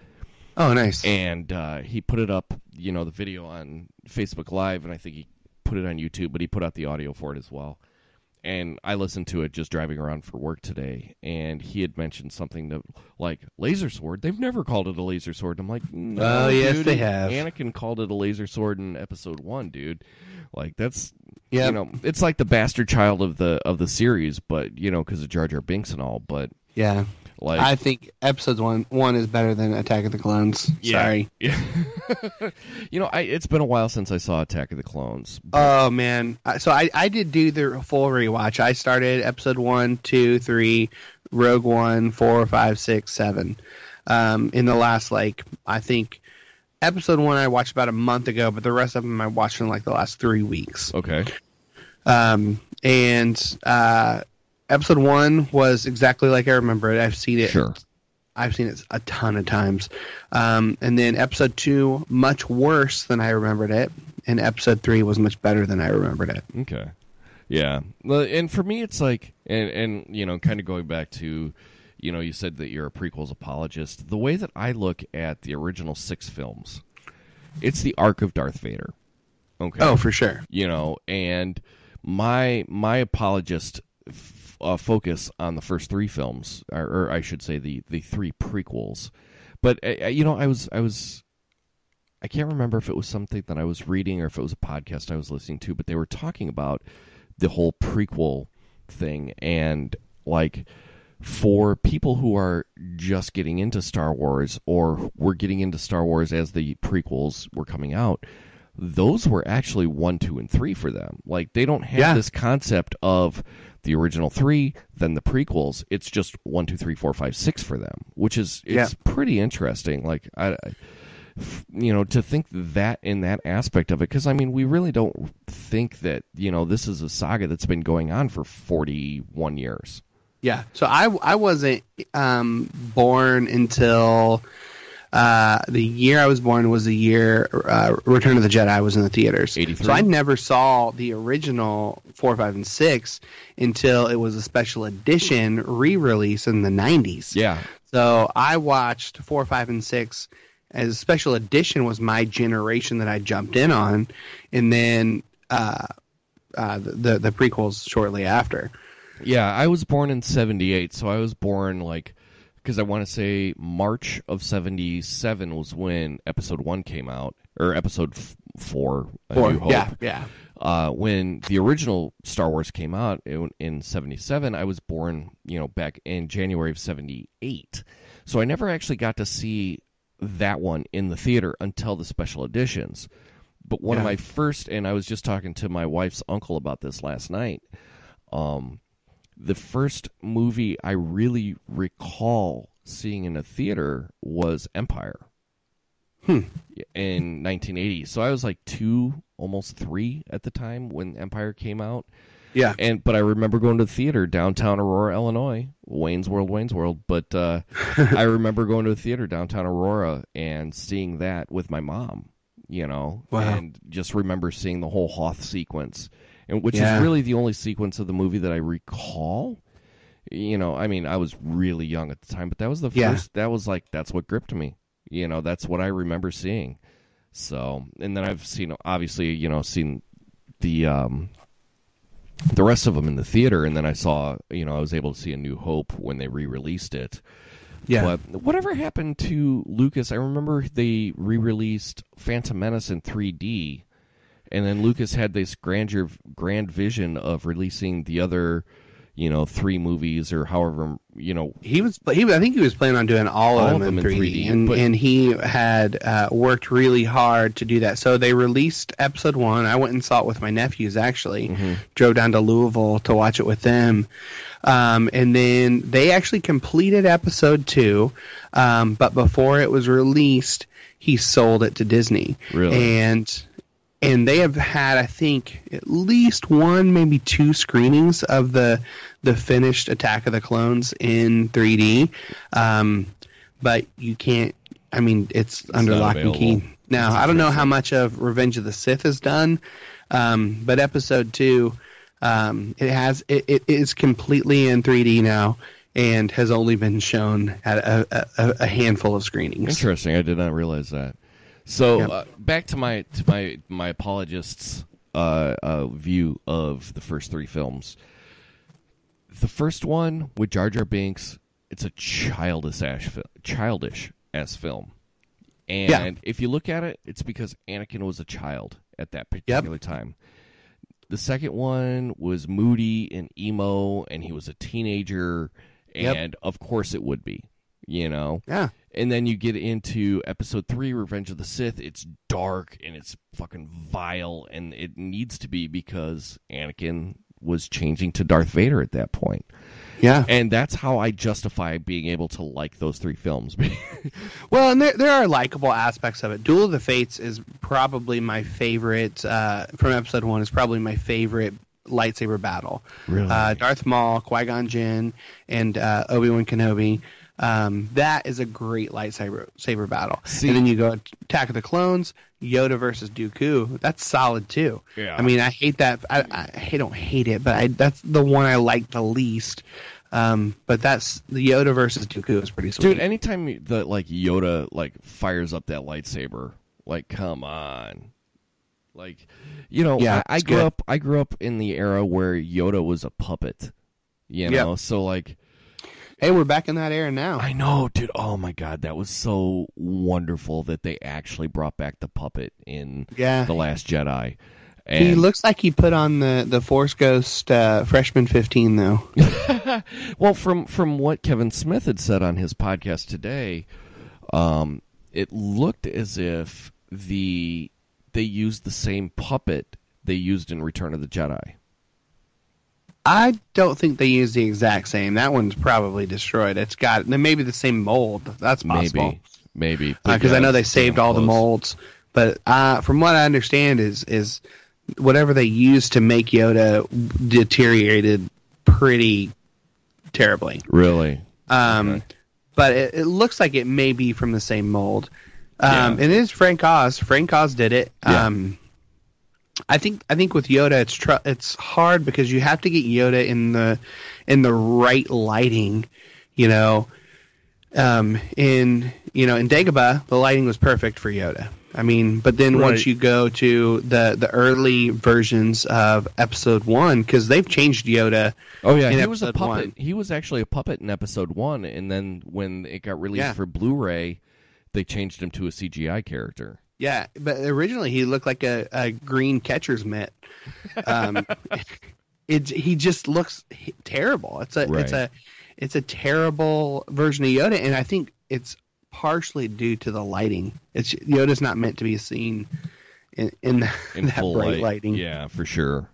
Oh, nice. And he put it up, the video on Facebook Live, and I think he put it on YouTube, but he put out the audio for it as well. And I listened to it just driving around for work today, and he had mentioned something like laser sword. They've never called it a laser sword. I'm like, no, yes, dude, they have. Anakin called it a laser sword in episode 1, dude. Like, that's, it's like the bastard child of the series, but, because of Jar Jar Binks and all, but... Yeah. Like, I think episode one is better than Attack of the Clones. Sorry. Yeah. It's been a while since I saw Attack of the Clones. Oh, man. So I did do the full rewatch. I started episode 1, 2, 3, Rogue One, 4, 5, 6, 7. In the last, I think episode 1 I watched about a month ago, but the rest of them I watched in the last 3 weeks. Okay. Episode 1 was exactly like I remember it. I've seen it. Sure. I've seen it a ton of times. And then episode 2, much worse than I remembered it. And episode 3 was much better than I remembered it. Okay. Yeah. And for me, it's like, and kind of going back to, you said that you're a prequels apologist. The way that I look at the original 6 films, it's the arc of Darth Vader. Okay. Oh, for sure. And my apologist focus on the first 3 films, or I should say the 3 prequels. But I can't remember if it was something that I was reading or if it was a podcast I was listening to, but they were talking about the whole prequel thing, and for people who are just getting into Star Wars or were getting into Star Wars as the prequels were coming out, those were actually 1, 2, and 3 for them. They don't have this concept of the original 3, then the prequels. It's just 1, 2, 3, 4, 5, 6 for them, which is pretty interesting. To think that in that aspect of it, because we really don't think that this is a saga that's been going on for 41 years. Yeah. So I wasn't born until. The year I was born was the year Return of the Jedi was in the theaters. 83. So I never saw the original 4, 5, and 6 until it was a special edition re-release in the 90s. Yeah. So I watched 4, 5, and 6 as a special edition was my generation that I jumped in on, and then the prequels shortly after. Yeah, I was born in 78, so I was born because I want to say March of 77 was when episode 1 came out, or episode 4, A New Hope. Yeah. When the original Star Wars came out in 77, I was born, back in January of 78. So I never actually got to see that one in the theater until the special editions. But one of my first, and I was just talking to my wife's uncle about this last night, the first movie I really recall seeing in a theater was Empire in 1980. So I was like 2, almost 3 at the time when Empire came out. Yeah. But I remember going to the theater downtown Aurora, Illinois, Wayne's World. But I remember going to the theater downtown Aurora and seeing that with my mom, Wow. and just remember seeing the whole Hoth sequence, and which is really the only sequence of the movie that I recall. I mean, I was really young at the time, but that was the first, that's what gripped me. That's what I remember seeing. So, and then I've seen, obviously, seen the rest of them in the theater, and then I saw, I was able to see A New Hope when they re-released it. Yeah. But whatever happened to Lucas? I remember they re-released Phantom Menace in 3D, and then Lucas had this grand vision of releasing the other, 3 movies or however, I think he was planning on doing all of them in 3D. And he had worked really hard to do that. So they released episode 1. I went and saw it with my nephews, actually. Mm-hmm. Drove down to Louisville to watch it with them. And then they actually completed episode 2. But before it was released, he sold it to Disney. Really? And they have had, I think, at least 1, maybe 2 screenings of the finished Attack of the Clones in 3D. But you can't, it's under lock and key. Now, I don't know how much of Revenge of the Sith is done, but episode 2, it is completely in 3D now and has only been shown at a handful of screenings. Interesting. I did not realize that. So back to my apologist's view of the first 3 films. The first one with Jar Jar Binks, it's a childish-ass film. And if you look at it, it's because Anakin was a child at that particular time. The second one was moody and emo, and he was a teenager, and of course it would be, Yeah. And then you get into episode 3, Revenge of the Sith. It's dark and it's fucking vile, and it needs to be because Anakin was changing to Darth Vader at that point. Yeah. And that's how I justify being able to like those 3 films. Well, and there are likable aspects of it. Duel of the Fates is probably my favorite, from episode 1, is probably my favorite lightsaber battle. Really? Darth Maul, Qui-Gon Jinn, and Obi-Wan Kenobi. That is a great lightsaber battle. And then you go Attack of the Clones, Yoda versus Dooku. That's solid too. Yeah. I hate that. I don't hate it, but that's the one I like the least. But that's the Yoda versus Dooku is pretty sweet. Dude, anytime Yoda fires up that lightsaber, come on. I grew up in the era where Yoda was a puppet. So hey, we're back in that era now. I know, dude. Oh, my God. That was so wonderful that they actually brought back the puppet in The Last Jedi. And he looks like he put on the Force Ghost Freshman 15, though. Well, from what Kevin Smith had said on his podcast today, it looked as if they used the same puppet they used in Return of the Jedi. I don't think they use the exact same. That one's probably destroyed. It's got maybe the same mold. That's possible. Maybe. Because I know they saved all the molds. But from what I understand is whatever they used to make Yoda deteriorated pretty terribly. Really? Okay. But it looks like it may be from the same mold. And it is Frank Oz. Frank Oz did it. Yeah. I think with Yoda it's hard because you have to get Yoda in the right lighting, in Dagobah the lighting was perfect for Yoda. But then once you go to the early versions of episode 1, because they've changed Yoda. Oh yeah, he was a puppet. 1. He was actually a puppet in episode 1, and then when it got released for Blu-ray, they changed him to a CGI character. Yeah, but originally he looked like a green catcher's mitt. He just looks terrible. It's a terrible version of Yoda, and I think it's partially due to the lighting. Yoda's not meant to be seen in that full bright lighting. Yeah, for sure.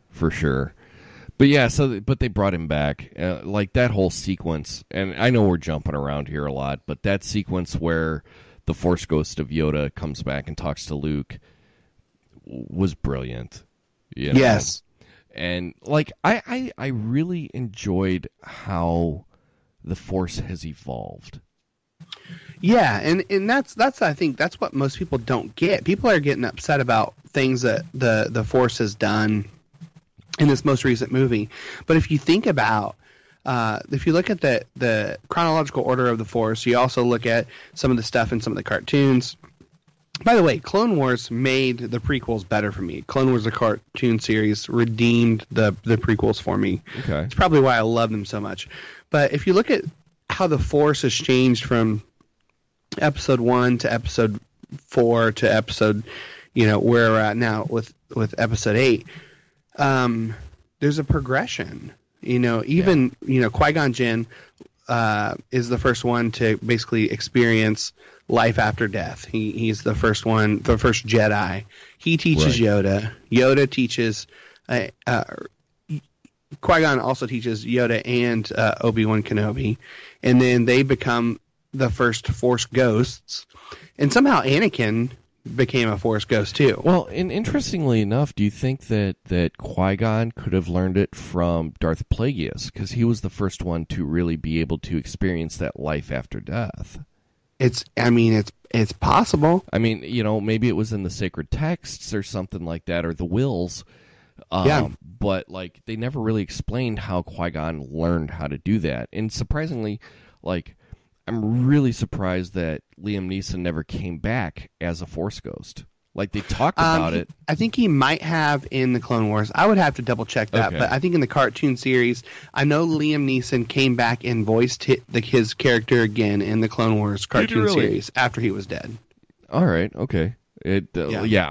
But yeah, but they brought him back. Like that whole sequence, and I know we're jumping around here a lot, but that sequence where the Force Ghost of Yoda comes back and talks to Luke was brilliant. You know? Yes. And like I really enjoyed how the Force has evolved. Yeah, and that's I think that's what most people don't get. People are getting upset about things that the Force has done in this most recent movie. But if you think about, if you look at the chronological order of the Force, you also look at some of the stuff in some of the cartoons. By the way, Clone Wars made the prequels better for me. Clone Wars, the cartoon series, redeemed the prequels for me. Okay. It's probably why I love them so much. But if you look at how the Force has changed from Episode 1 to Episode 4 to Episode, where we're at now with Episode 8, there's a progression. Qui-Gon Jinn is the first one to basically experience life after death. He's the first one, the first Jedi. He teaches Yoda. Yoda teaches Qui-Gon also teaches Yoda and Obi-Wan Kenobi, and then they become the first Force ghosts, and somehow Anakin became a Force ghost too. Well, and interestingly enough, do you think that Qui-Gon could have learned it from Darth Plagueis, because he was the first one to really be able to experience that life after death? It's possible. I mean, maybe it was in the sacred texts or something like that, or the wills. But like they never really explained how Qui-Gon learned how to do that. And surprisingly, like I'm really surprised that Liam Neeson never came back as a Force ghost. Like they talked about it. I think he might have in the Clone Wars. I would have to double check that, but I think in the cartoon series, I know Liam Neeson came back and voiced his character again in the Clone Wars cartoon series after he was dead. All right, okay. I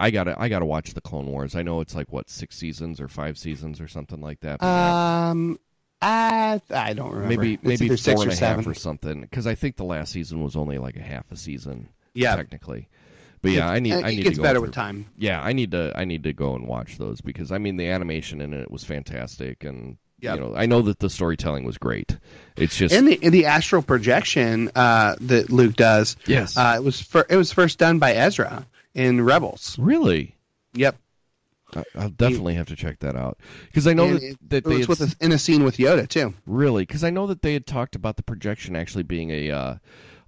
gotta watch the Clone Wars. I know it's like 6 seasons or 5 seasons or something like that. I don't remember. Maybe 4 6 and or a 7 half or something. Because I think the last season was only like a half a season. Yeah, technically. But yeah, I need it to gets go better through. with time. Yeah, I need to go and watch those because I mean the animation in it was fantastic, and I know that the storytelling was great. It's just in the astral projection that Luke does. Yes, it was first done by Ezra in Rebels. Really? Yep. I'll definitely have to check that out because I know that they was in a scene with Yoda too. Really? Because I know that they had talked about the projection actually being a.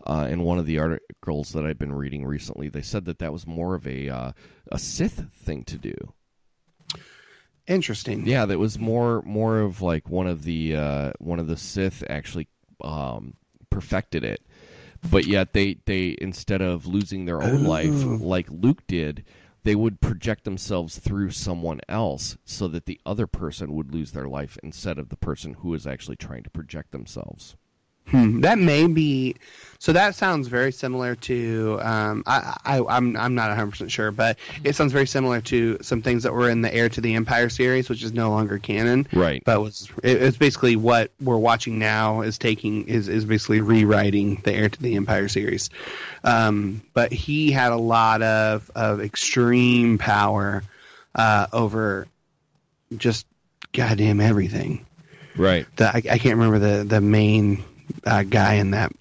In one of the articles that I've been reading recently, they said that was more of a Sith thing to do. Interesting. Yeah, that was more of like one of the Sith actually perfected it, but yet they instead of losing their own life like Luke did, they would project themselves through someone else so that the other person would lose their life instead of the person who is actually trying to project themselves. That may be. So that sounds very similar to. I'm not 100% sure, but it sounds very similar to some things that were in the Heir to the Empire series, which is no longer canon. Right. But it's basically what we're watching now is basically rewriting the Heir to the Empire series. But he had a lot of extreme power over just goddamn everything. Right. I can't remember the main guy in that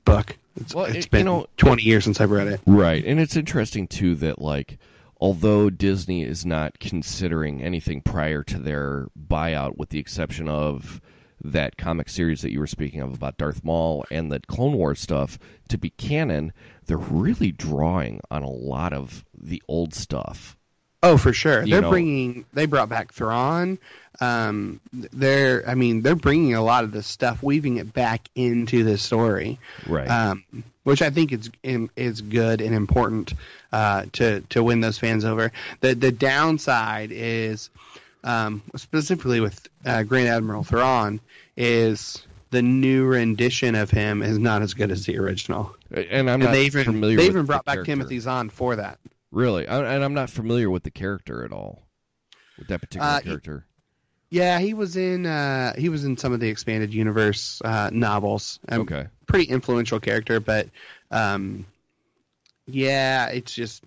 book. It's been 20 years since I've read it. Right, and it's interesting too that like although Disney is not considering anything prior to their buyout, with the exception of that comic series that you were speaking of about Darth Maul and the Clone Wars stuff to be canon, they're really drawing on a lot of the old stuff. Oh, for sure. They brought back Thrawn. They're bringing a lot of this stuff, weaving it back into the story. Right. Which I think is good and important to win those fans over. The downside is specifically with Grand Admiral Thrawn is the new rendition of him is not as good as the original. And I'm not familiar. They with even brought the back character. Timothy Zahn for that. Really, and I'm not familiar with the character at all. With that particular character. Yeah, he was in some of the expanded universe novels. Okay. Pretty influential character, but yeah, it's just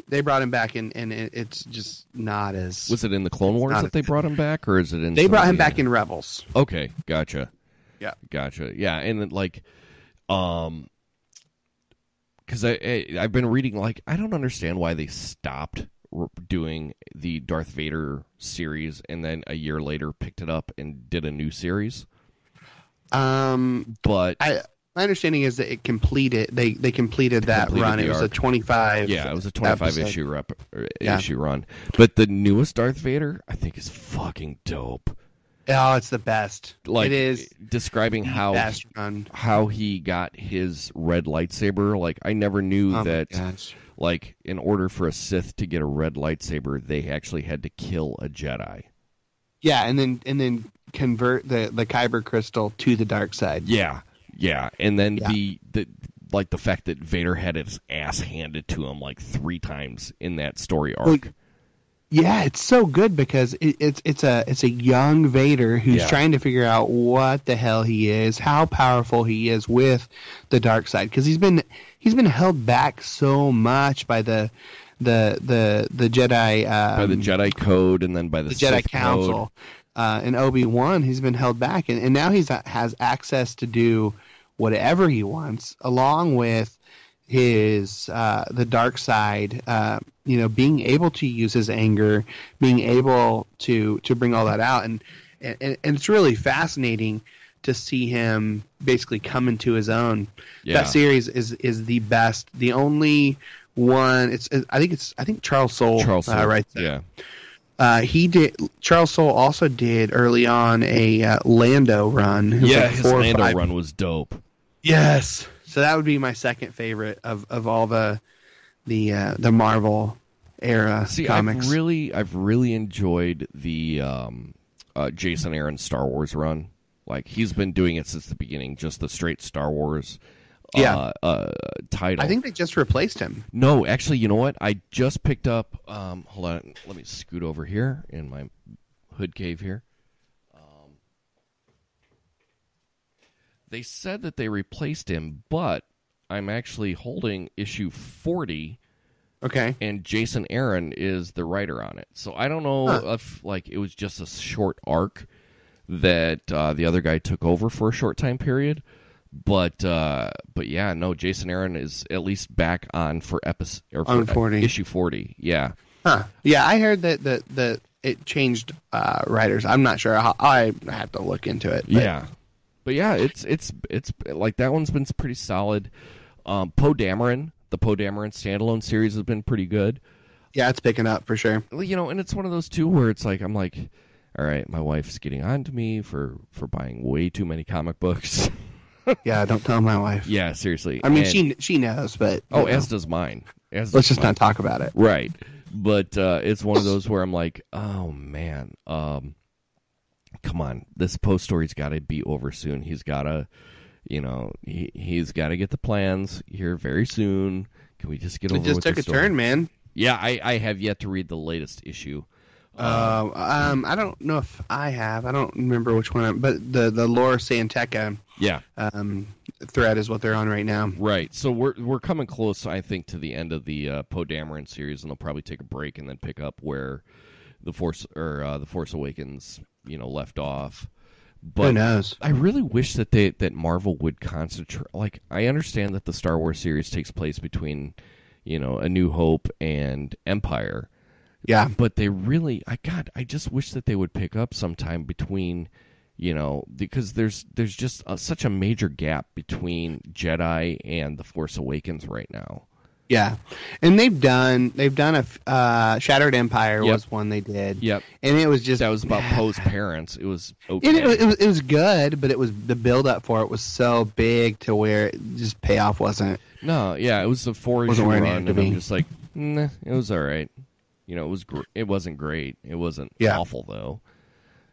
they brought him back, and it's just not as. Was it in the Clone Wars that they brought him back, or is it in? They brought him back in Rebels. Okay, gotcha. Yeah, gotcha. Yeah, and then, like, because I've been reading, like, I don't understand why they stopped doing the Darth Vader series and then a year later picked it up and did a new series. But my understanding is that it completed. They completed that run. It was arc. a 25. Yeah, it was a 25 episode. issue run. But the newest Darth Vader, I think, is fucking dope. Oh, it's the best. Like, it is describing how he got his red lightsaber. Like, I never knew that. Like, in order for a Sith to get a red lightsaber, they actually had to kill a Jedi. Yeah, and then convert the kyber crystal to the dark side. Yeah, and then the fact that Vader had his ass handed to him like 3 times in that story arc. Well, yeah, it's so good because it's a young Vader who's trying to figure out what the hell he is, how powerful he is with the dark side, because he's been held back so much by the Jedi by the Jedi Code, and then by the Jedi Sith Council. And Obi-Wan, he's been held back, and now he has access to do whatever he wants, along with his the dark side. Being able to use his anger, being able to bring all that out, and it's really fascinating to see him basically come into his own. Yeah. That series is the best. The only one. I think Charles Soule. Right there. Yeah. He did. Charles Soule also did early on a Lando run. His Lando run was dope. Yes. So that would be my second favorite of all the Marvel era comics. I've really enjoyed the Jason Aaron Star Wars run. Like, he's been doing it since the beginning, just the straight Star Wars title. I think they just replaced him. No, actually, you know what? I just picked up. Hold on, let me scoot over here in my hood cave here. They said that they replaced him, but I'm actually holding issue 40. Okay. And Jason Aaron is the writer on it. So I don't know if, like, it was just a short arc that the other guy took over for a short time period. But yeah, no, Jason Aaron is at least back on for issue 40. Yeah. Huh. Yeah, I heard that it changed writers. I'm not sure. I have to look into it. But. Yeah. But yeah, it's like, that one's been pretty solid. Poe Dameron, the Poe Dameron standalone series has been pretty good. Yeah, it's picking up for sure. And it's one of those too where it's like, I'm like, all right, my wife's getting on to me for buying way too many comic books. Yeah, don't tell my wife. Yeah, seriously. I mean, she knows, but as does mine. Let's just not talk about it. Right, but it's one of those where I'm like, oh man, come on, this Poe story's got to be over soon. He's got to, he's got to get the plans here very soon. Can we just get over? It just took a turn, man. Yeah, I have yet to read the latest issue. I don't know if I have. I don't remember which one, but the Lore Santeca thread is what they're on right now. Right. So we're coming close, I think, to the end of the Poe Dameron series, and they'll probably take a break and then pick up where the Force Awakens, left off. But who knows? I really wish that Marvel would concentrate. Like, I understand that the Star Wars series takes place between, A New Hope and Empire. Yeah, but they really, I just wish that they would pick up sometime between, because there's just such a major gap between Jedi and the Force Awakens right now. Yeah, and they've done a Shattered Empire was one they did. Yep, and it was just that was about Poe's parents. It was okay. It was good, but it was the build up for it was so big to where just payoff wasn't. No, yeah, it was a 4-issue run, and I'm just like, it was all right. It wasn't great. It wasn't awful though.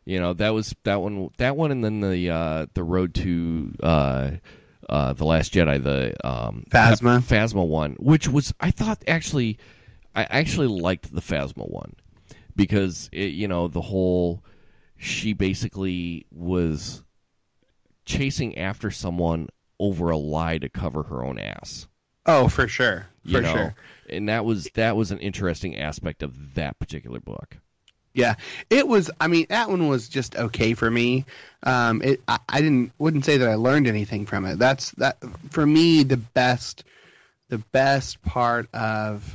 You know, that one, and then the Road to the Last Jedi, the Phasma one, which was I actually liked the Phasma one because the whole she basically was chasing after someone over a lie to cover her own ass. Oh, for sure. Sure. And that was an interesting aspect of that particular book. Yeah, it was. I mean, that one was just okay for me. I wouldn't say that I learned anything from it. That for me, the best part of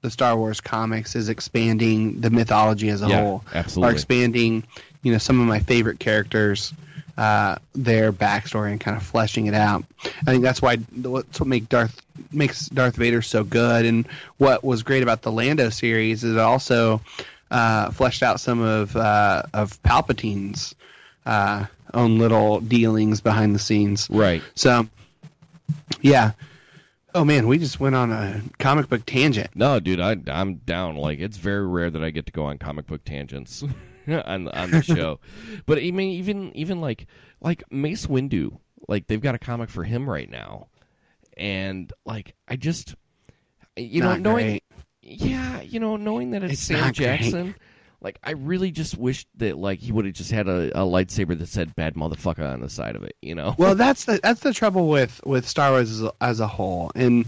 the Star Wars comics is expanding the mythology as a whole. Absolutely. Or expanding, some of my favorite characters, their backstory, and kind of fleshing it out. I think that's what makes Darth Vader so good. And what was great about the Lando series is it also fleshed out some of Palpatine's own little dealings behind the scenes. Right. So, yeah. Oh man, we just went on a comic book tangent. No, dude, I'm down. Like, it's very rare that I get to go on comic book tangents on the show. But I mean, even like Mace Windu, like they've got a comic for him right now, and like I just knowing. Yeah, knowing that it's Sam Jackson, like I really just wish that like he would have just had a lightsaber that said "bad motherfucker" on the side of it, Well, that's the trouble with Star Wars as a whole. And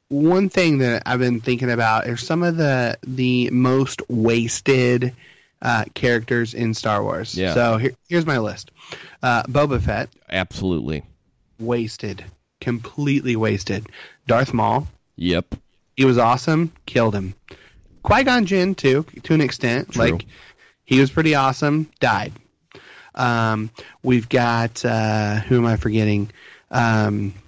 one thing that I've been thinking about are some of the most wasted characters in Star Wars. Yeah. So here's my list: Boba Fett, absolutely wasted, completely wasted. Darth Maul, yep. He was awesome. Killed him. Qui-Gon Jinn, too, to an extent. True. Like, he was pretty awesome. Died. We've got, who am I forgetting? Phasma.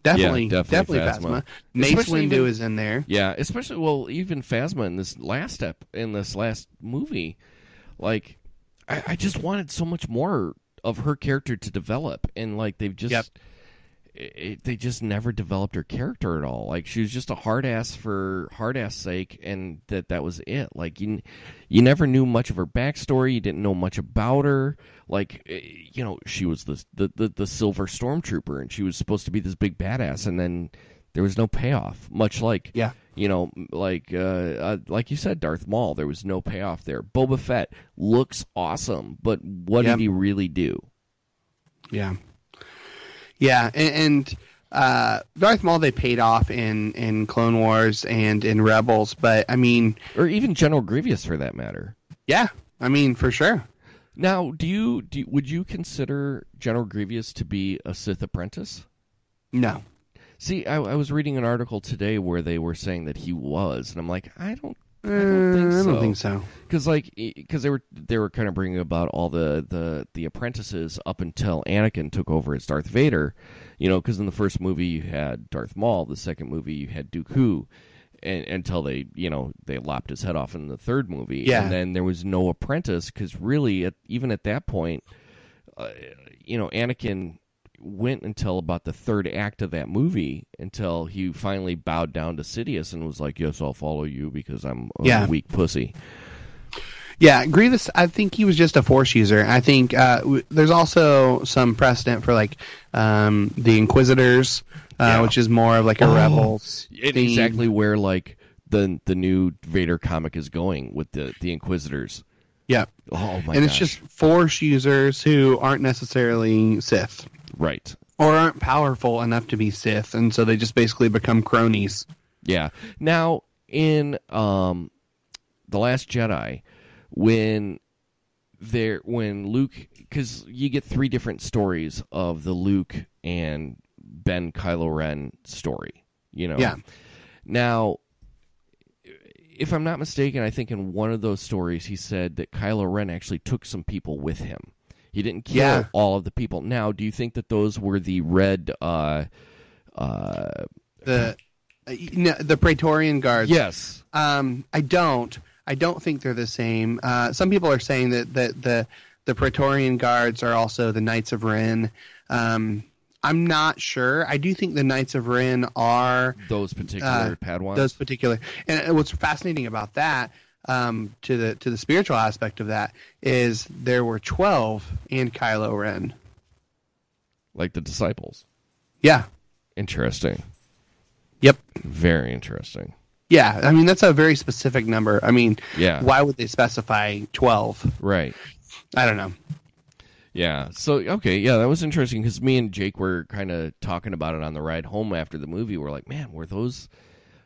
Definitely Phasma. Mace Windu is in there. Yeah, especially, even Phasma in this last movie. Like, I just wanted so much more of her character to develop. And, like, they've just... Yep. They just never developed her character at all. Like, she was just a hard ass for hard ass sake, and that was it. Like, you never knew much of her backstory. You didn't know much about her. Like, she was the silver stormtrooper, and she was supposed to be this big badass, and then there was no payoff. Much like, like you said, Darth Maul, there was no payoff there. Boba Fett looks awesome, but what did he really do? Yeah. Yeah, and Darth Maul they paid off in Clone Wars and in Rebels, but I mean, or even General Grievous for that matter. Yeah, I mean for sure. Now, would you consider General Grievous to be a Sith apprentice? No. See, I was reading an article today where they were saying that he was, and I'm like, I don't think so. Because they were kind of bringing about all the apprentices up until Anakin took over as Darth Vader, because in the first movie you had Darth Maul, the second movie you had Dooku, and until they lopped his head off in the third movie, and then there was no apprentice because really even at that point, Anakin went until about the third act of that movie until he finally bowed down to Sidious and was like, yes, I'll follow you because I'm a weak pussy. Yeah, Grievous, I think he was just a Force user. I think there's also some precedent for like the Inquisitors, which is more of like a Rebels theme. Exactly where like the new Vader comic is going with the Inquisitors. Yeah. Oh my gosh. And it's just Force users who aren't necessarily Sith. Right. Or aren't powerful enough to be Sith, and so they just basically become cronies. Yeah. Now, in The Last Jedi, when Luke... Because you get 3 different stories of the Luke and Ben Kylo Ren story, Yeah. Now, if I'm not mistaken, I think in one of those stories he said that Kylo Ren actually took some people with him. He didn't kill all of the people. Now, do you think that those were the red... the Praetorian Guards? Yes. I don't think they're the same. Some people are saying that the Praetorian Guards are also the Knights of Ren. I'm not sure. I do think the Knights of Ren are... Those particular Padawans? Those particular... And what's fascinating about that... to the spiritual aspect of that is there were 12 in Kylo Ren. Like the disciples. Yeah. Interesting. Yep. Very interesting. Yeah, I mean, that's a very specific number. I mean, yeah. Why would they specify 12? Right. I don't know. Yeah. So, okay. Yeah, that was interesting because me and Jake were kind of talking about it on the ride home after the movie. We're like, man, were those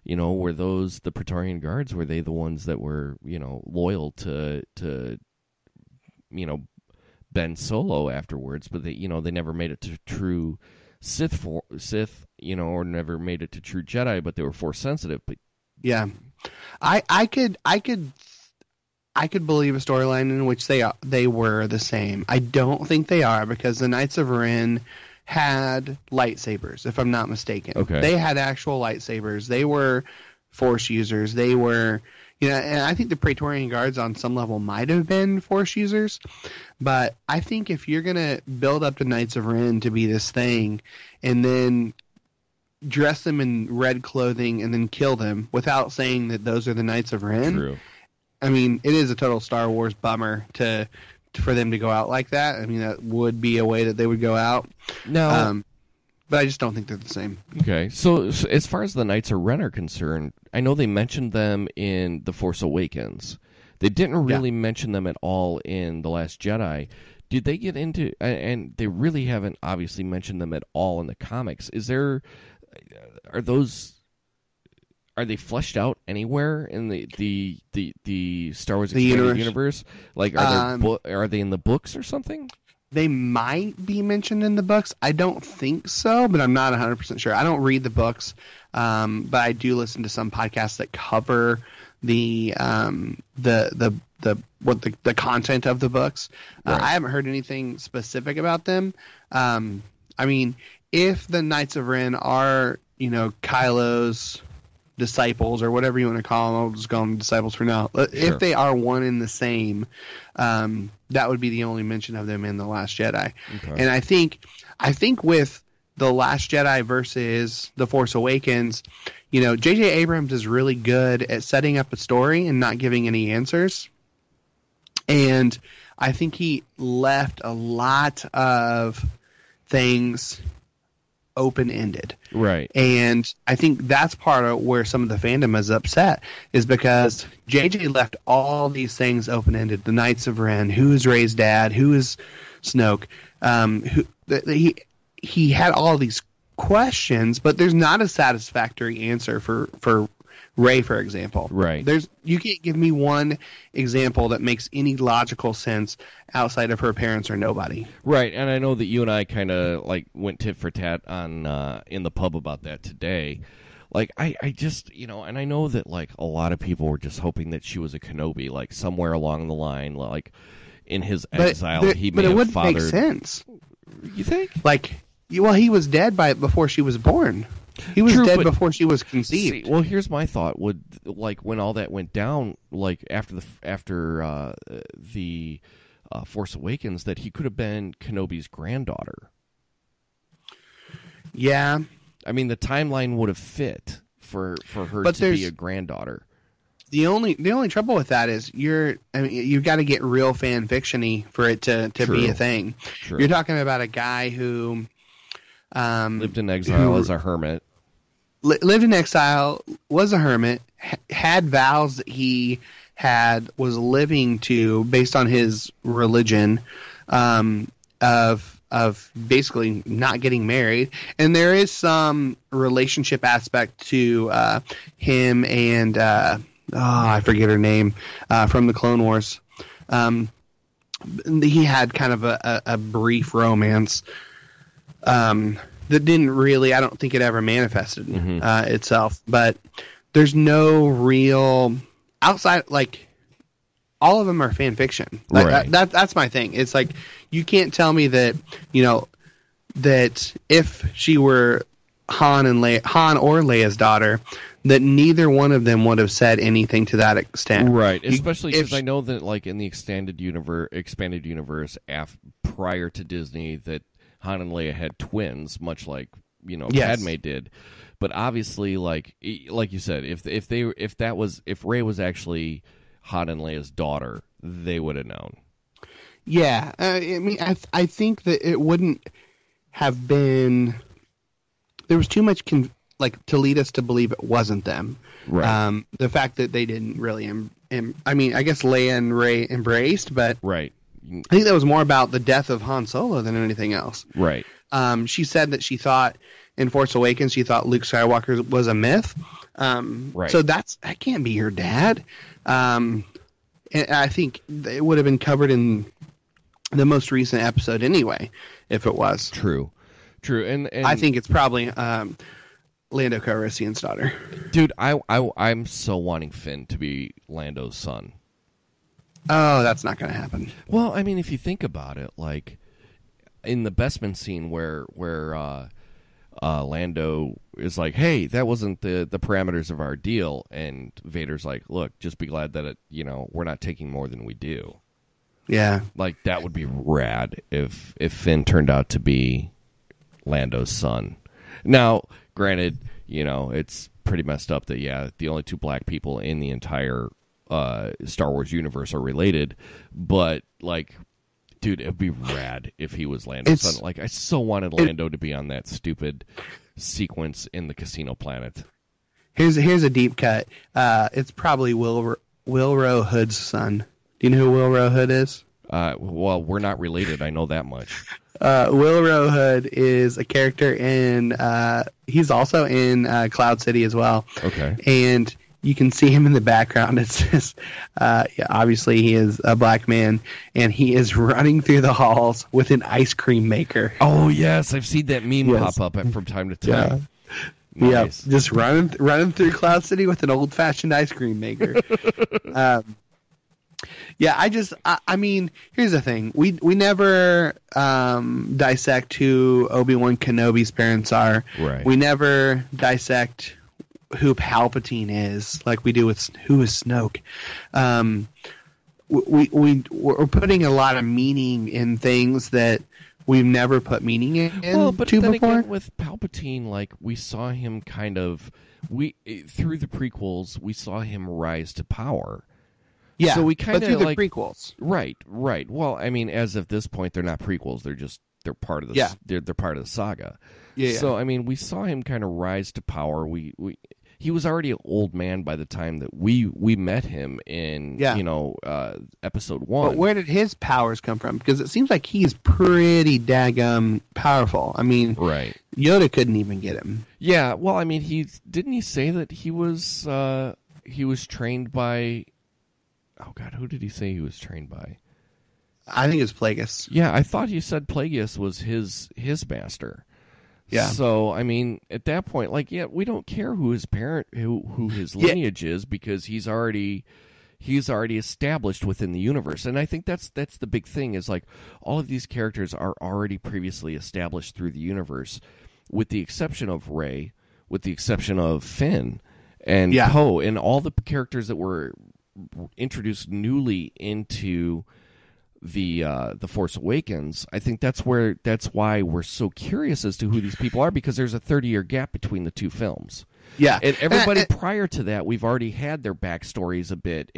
the Praetorian Guards? Were they the ones that were, loyal to Ben Solo afterwards? But they never made it to true Sith, or never made it to true Jedi, but they were Force sensitive. But yeah, I could believe a storyline in which they were the same. I don't think they are because the Knights of Ren had lightsabers, if I'm not mistaken. Okay. They had actual lightsabers. They were Force users. They were, and I think the Praetorian Guards on some level might have been Force users. But I think if you're going to build up the Knights of Ren to be this thing and then dress them in red clothing and then kill them without saying that those are the Knights of Ren. True. I mean, it is a total Star Wars bummer for them to go out like that. I mean, that would be a way that they would go out. No. But I just don't think they're the same. Okay. So as far as the Knights of Ren are concerned, I know they mentioned them in The Force Awakens. They didn't really mention them at all in The Last Jedi. Did they get into, and they really haven't obviously mentioned them at all in the comics. Are they fleshed out anywhere in the Star Wars expanded universe? Like, are they in the books or something? They might be mentioned in the books. I don't think so, but I'm not 100% sure. I don't read the books, but I do listen to some podcasts that cover the content of the books. Right. I haven't heard anything specific about them. I mean, if the Knights of Ren are, Kylo's disciples or whatever you want to call them, I'll just call them disciples for now. Sure. If they are one and the same, that would be the only mention of them in The Last Jedi. Okay. And I think with The Last Jedi versus The Force Awakens, J.J. Abrams is really good at setting up a story and not giving any answers. And I think he left a lot of things open-ended. Right. And I think that's part of where some of the fandom is upset, is because JJ left all these things open-ended. The Knights of Ren, who is Rey's dad, who is Snoke, he had all these questions, but there's not a satisfactory answer for Rey, for example. Right. You can't give me one example that makes any logical sense outside of her parents or nobody. Right, and I know that you and I kind of went tit for tat on in the pub about that today. I just, and I know that a lot of people were just hoping that she was a Kenobi, somewhere along the line, in his exile, he may have fathered. But it wouldn't make sense. You think? Well, he was dead before she was born. He was dead before she was conceived. See, well, here's my thought: would when all that went down, after the Force Awakens, that he could have been Kenobi's granddaughter. Yeah, I mean the timeline would have fit for her to be a granddaughter. The only trouble with that is you've got to get real fan fiction-y for it to be a thing. True. You're talking about a guy who lived in exile as a hermit. Lived in exile, was a hermit, had vows that he was living to based on his religion, of basically not getting married, and there is some relationship aspect to him and I forget her name from the Clone Wars. He had kind of a brief romance. That didn't really, I don't think it ever manifested itself. But there's no real outside, all of them are fan fiction. Right. That's my thing. It's you can't tell me that, that if she were Han or Leia's daughter, that neither one of them would have said anything to that extent. Right. Especially because I know that, in the expanded universe, prior to Disney, that Han and Leia had twins, much like Padme did. But obviously, like you said, if Rey was actually Han and Leia's daughter, they would have known. Yeah, I mean, I think that it wouldn't have been. There was too much to lead us to believe it wasn't them. Right. The fact that they didn't really. I mean, I guess Leia and Rey embraced, but right. I think that was more about the death of Han Solo than anything else. Right. She said that she thought in Force Awakens she thought Luke Skywalker was a myth. Right. So that can't be your dad. And I think it would have been covered in the most recent episode anyway, if it was. True. And I think it's probably Lando Calrissian's daughter. Dude, I'm so wanting Finn to be Lando's son. Oh, that's not going to happen. Well, I mean, if you think about it, like in the Bespin scene where Lando is like, "Hey, that wasn't the parameters of our deal," and Vader's like, "Look, just be glad that we're not taking more than we do." Yeah, like that would be rad if Finn turned out to be Lando's son. Now, granted, it's pretty messed up that the only two black people in the entire Star Wars universe are related, but like, dude, it'd be rad if he was Lando's son. Like, I so wanted Lando to be on that stupid sequence in the Casino Planet. Here's a deep cut. It's probably Wilro Hood's son. Do you know who Wilro Hood is? Well, we're not related. I know that much. Wilro Hood is a character in. He's also in Cloud City as well. Okay. And you can see him in the background. It's just, obviously he is a black man, and he is running through the halls with an ice cream maker. Oh yes, I've seen that meme pop up from time to time. Yeah, Nice. Just running through Cloud City with an old fashioned ice cream maker. I mean, here's the thing: we never dissect who Obi-Wan Kenobi's parents are. Right. We never dissect who Palpatine is, like we do with who is Snoke. We're putting a lot of meaning in things that we've never put meaning in. Well, but then before. again, with Palpatine, like we saw him through the prequels, we saw him rise to power. Yeah, so we kind of through the like prequels. Right. Well, I mean, as of this point, they're not prequels; they're part of the they're part of the saga. Yeah. So I mean, we saw him kind of rise to power. He was already an old man by the time that we met him in episode 1. But where did his powers come from? Because it seems like he's pretty daggum powerful. I mean, right. Yoda couldn't even get him. Yeah. Well, I mean, he say that he was trained by. Oh God, who did he say he was trained by? I think it's Plagueis. Yeah, I thought he said Plagueis was his master. Yeah. So I mean, at that point, like, we don't care who his who his lineage is, because he's already established within the universe. And I think that's the big thing, is like all of these characters are already previously established through the universe, with the exception of Rey, with the exception of Finn and Poe, and all the characters that were introduced newly into the Force Awakens. I think that's why we're so curious as to who these people are, because there's a 30-year gap between the two films. Yeah, and everybody prior to that, we've already had their backstories a bit,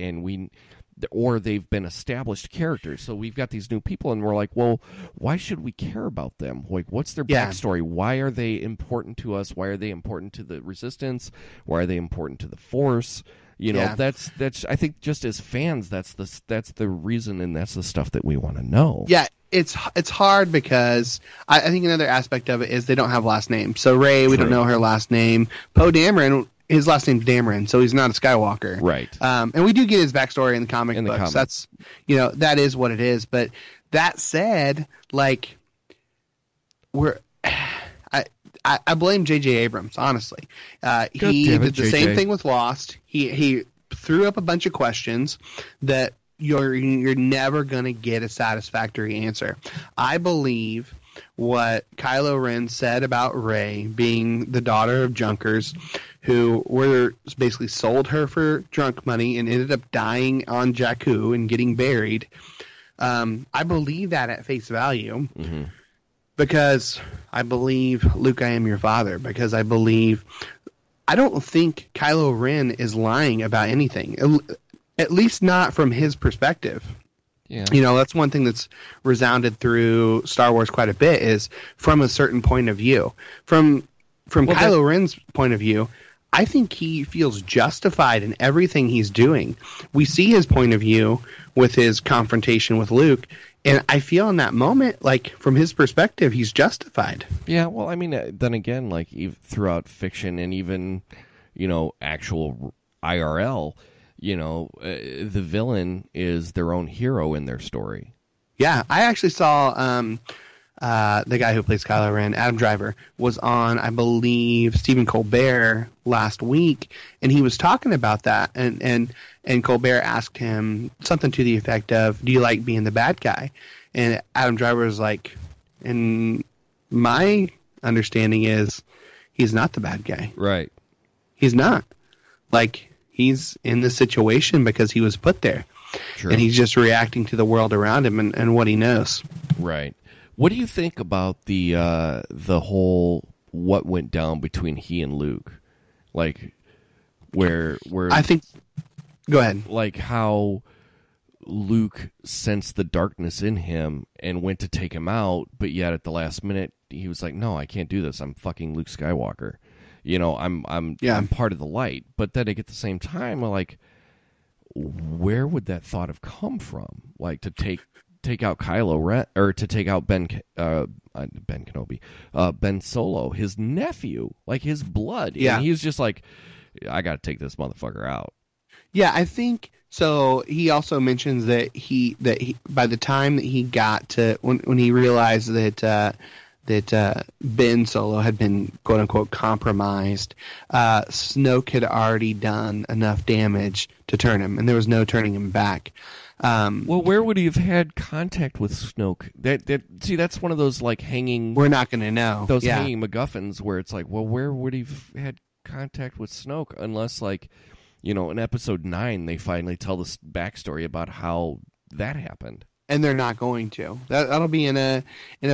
or they've been established characters. So we've got these new people, and we're like, well, why should we care about them? Like, what's their backstory? Why are they important to us? Why are they important to the Resistance? Why are they important to the Force? That's I think, just as fans, that's the reason, and that's the stuff that we want to know. Yeah, it's hard because I think another aspect of it is they don't have last names. So Rey, we don't know her last name. Poe Dameron, his last name's Dameron, so he's not a Skywalker. Right. And we do get his backstory in the comic books. That's that is what it is. But that said, like, I blame J.J. Abrams, honestly. He did the same thing with Lost. He threw up a bunch of questions that you're never going to get a satisfactory answer. I believe what Kylo Ren said about Rey being the daughter of junkers who were basically sold her for drunk money and ended up dying on Jakku and getting buried. I believe that at face value. Mm-hmm. Because I believe, Luke, I am your father. Because I don't think Kylo Ren is lying about anything. At least not from his perspective. Yeah. You know, that's one thing that's resounded through Star Wars quite a bit is from a certain point of view. From Kylo Ren's point of view, I think he feels justified in everything he's doing. We see his point of view with his confrontation with Luke, and I feel in that moment, like, from his perspective, he's justified. Yeah, well, I mean, then again, like, throughout fiction and even, you know, actual IRL, you know, the villain is their own hero in their story. Yeah, I actually saw the guy who plays Kylo Ren, Adam Driver, was on, I believe, Stephen Colbert last week, and he was talking about that, and Colbert asked him something to the effect of, do you like being the bad guy? And Adam Driver was like, and my understanding is he's not the bad guy. Right. He's not. Like, he's in this situation because he was put there. Sure. And he's just reacting to the world around him and what he knows. Right. What do you think about the whole what went down between he and Luke? Like, where I think... Go ahead. Like how Luke sensed the darkness in him and went to take him out, but yet at the last minute he was like, "No, I can't do this. I'm fucking Luke Skywalker. You know, I'm part of the light." But then at the same time, like, where would that thought have come from? Like to take out Kylo Ren, or to take out Ben Kenobi, Ben Solo, his nephew, like his blood. Yeah, and he was just like, "I got to take this motherfucker out." Yeah, I think so. He also mentions that he by the time that he got to when he realized that Ben Solo had been quote unquote compromised, Snoke had already done enough damage to turn him, and there was no turning him back. Well, where would he have had contact with Snoke? That's one of those like hanging. We're not going to know those hanging MacGuffins where it's like, well, where would he have had contact with Snoke unless like. You know, in episode 9, they finally tell this backstory about how that happened, and they're not going to. That'll be in a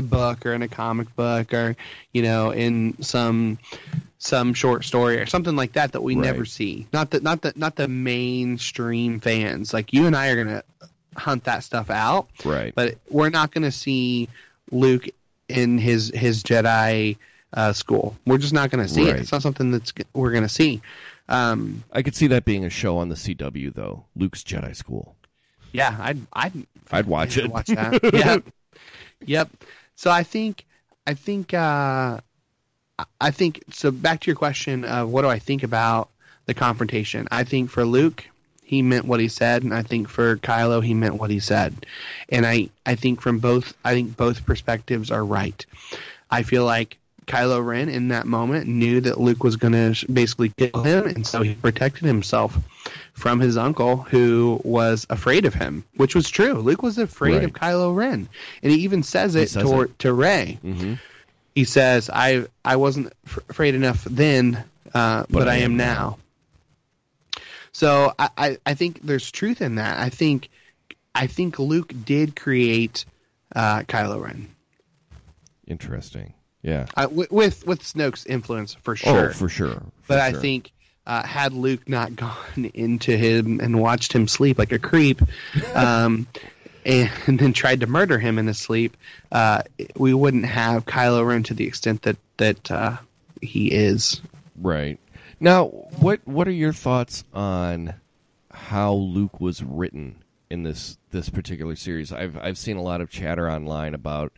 book or in a comic book or you know in some short story or something like that we never see. Not the mainstream fans. Like you and I are gonna hunt that stuff out, right? But we're not gonna see Luke in his Jedi school. We're just not gonna see it. It's not something we're gonna see. I could see that being a show on the CW though. Luke's Jedi School. Yeah, I'd watch it. Watch that. Yep. So I think so. Back to your question of what do I think about the confrontation? I think for Luke, he meant what he said, and I think for Kylo, he meant what he said. And I think both perspectives are right. I feel like Kylo Ren in that moment knew that Luke was going to basically kill him, and so he protected himself from his uncle who was afraid of him, which was true. Luke was afraid of Kylo Ren, and he even says it to Rey. Mm-hmm. He says, I wasn't afraid enough then, but I am now. So I think there's truth in that. I think Luke did create Kylo Ren. Interesting. Yeah, with Snoke's influence for sure. Oh, for sure. But I think had Luke not gone into him and watched him sleep like a creep, and then tried to murder him in his sleep, we wouldn't have Kylo Ren to the extent that he is. Right. Now, what are your thoughts on how Luke was written in this particular series? I've seen a lot of chatter online about.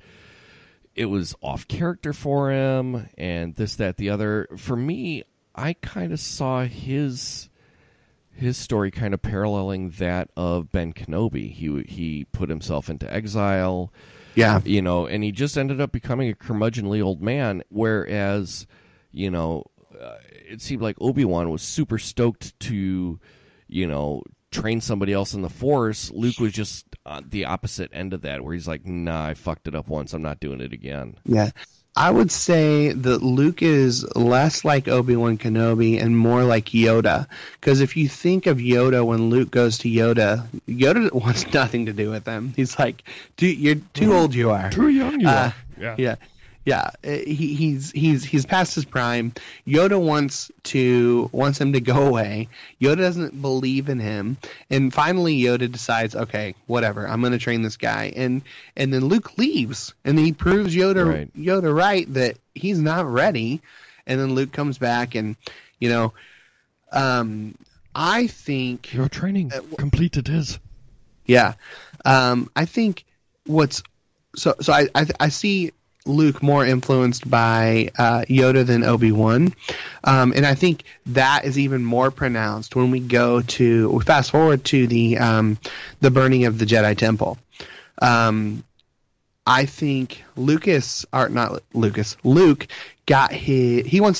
It was off character for him, and this, that, the other. For me, I kind of saw his story kind of paralleling that of Ben Kenobi. He put himself into exile, you know, and he just ended up becoming a curmudgeonly old man. Whereas, you know, it seemed like Obi-Wan was super stoked to, you know, train somebody else in the Force. Luke was just the opposite end of that, where he's like, nah, I fucked it up once, I'm not doing it again. Yeah. I would say that Luke is less like Obi-Wan Kenobi and more like Yoda. Because if you think of Yoda, when Luke goes to Yoda wants nothing to do with him. He's like, dude, you're too old you are. Too young you are. Yeah. Yeah, he's past his prime. Yoda wants him to go away. Yoda doesn't believe in him, and finally Yoda decides, okay, whatever, I'm going to train this guy. And then Luke leaves, and he proves Yoda right that he's not ready. And then Luke comes back, and I think your training completed is. Yeah, I think I see Luke more influenced by Yoda than Obi-Wan, and I think that is even more pronounced when we fast forward to the burning of the Jedi Temple. I think Luke he wants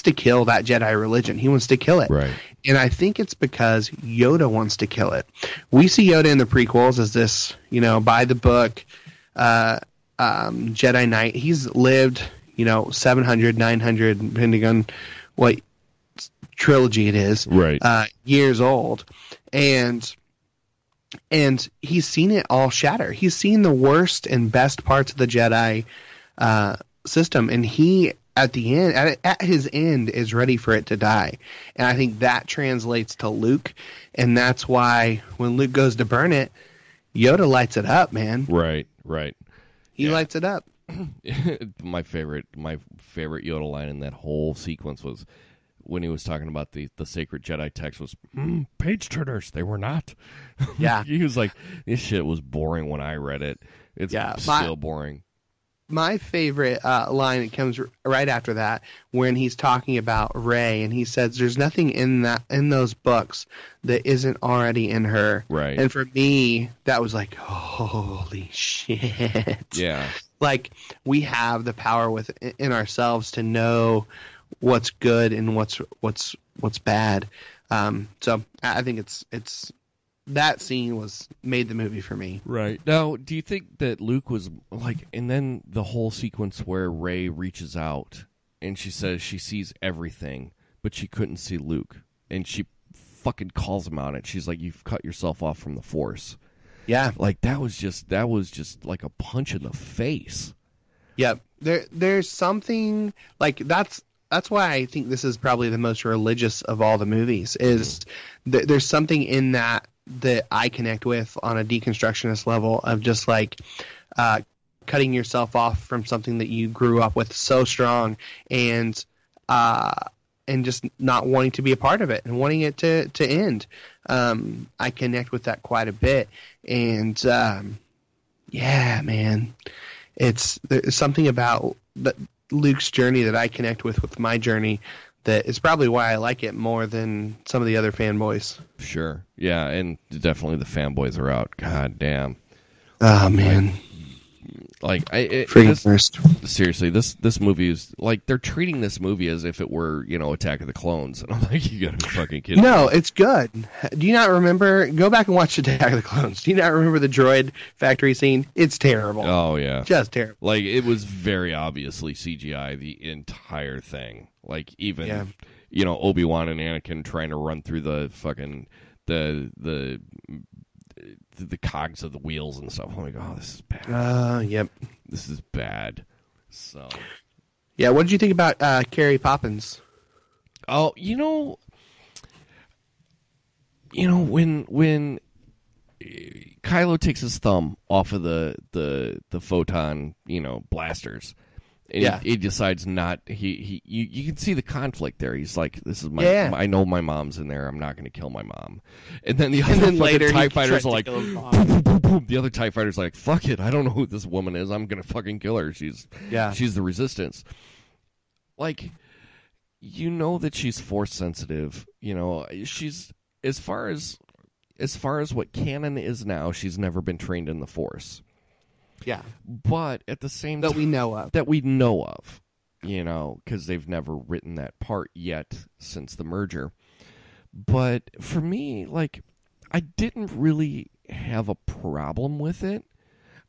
to kill that Jedi religion. He wants to kill it. Right. And I think it's because Yoda wants to kill it. We see Yoda in the prequels as this, by the book, Jedi Knight. He's lived, 700, 900, depending on what trilogy it is, right? Years old, and he's seen it all shatter. He's seen the worst and best parts of the Jedi system, and he, at the end, at his end, is ready for it to die. And I think that translates to Luke, and that's why when Luke goes to burn it, Yoda lights it up, man. Right. He lights it up. My favorite Yoda line in that whole sequence was when he was talking about the sacred Jedi text was, page turners, they were not. Yeah. He was like, this shit was boring when I read it. It's still boring. My favorite line that comes right after that, when he's talking about Rey, and he says, "There's nothing in those books that isn't already in her." Right. And for me, that was like, holy shit. Yeah. Like, we have the power within ourselves to know what's good and what's bad. So I think it's that scene made the movie for me. Right. Now, do you think that Luke was like, and then the whole sequence where Rey reaches out and she says she sees everything, but she couldn't see Luke, and she fucking calls him out, and she's like, "You've cut yourself off from the Force." Yeah. Like, that was just like a punch in the face. Yep. There's something like that's why I think this is probably the most religious of all the movies. Is there's something in that I connect with on a deconstructionist level of just like cutting yourself off from something that you grew up with so strong, and just not wanting to be a part of it and wanting it to end. I connect with that quite a bit, and yeah, man, there's something about Luke's journey that I connect with my journey. That is probably why I like it more than some of the other fanboys. Sure. Yeah, and definitely the fanboys are out. God damn. Oh, man. Seriously, this movie is like, they're treating this movie as if it were, Attack of the Clones. And I'm like, you gotta be fucking kidding me. No, it's good. Do you not remember? Go back and watch Attack of the Clones. Do you not remember the droid factory scene? It's terrible. Oh, yeah. Just terrible. Like, it was very obviously CGI, the entire thing. Like, even, Obi-Wan and Anakin trying to run through the fucking, the cogs of the wheels and stuff. I'm like, oh, this is bad. Yep. This is bad. So. Yeah, what did you think about Carrie Poppins? Oh, when Kylo takes his thumb off of the photon, blasters, and he decides not. You can see the conflict there. He's like, "This is I know my mom's in there. I'm not going to kill my mom." And then the other later, TIE fighters are like, boom, boom, boom, boom. The other TIE fighters are like, "Fuck it, I don't know who this woman is. I'm going to fucking kill her. She's the Resistance." Like, that she's Force sensitive. She's as far as what canon is now, she's never been trained in the Force. Yeah. But at the same time... That we know of. Because they've never written that part yet since the merger. But for me, like, I didn't really have a problem with it.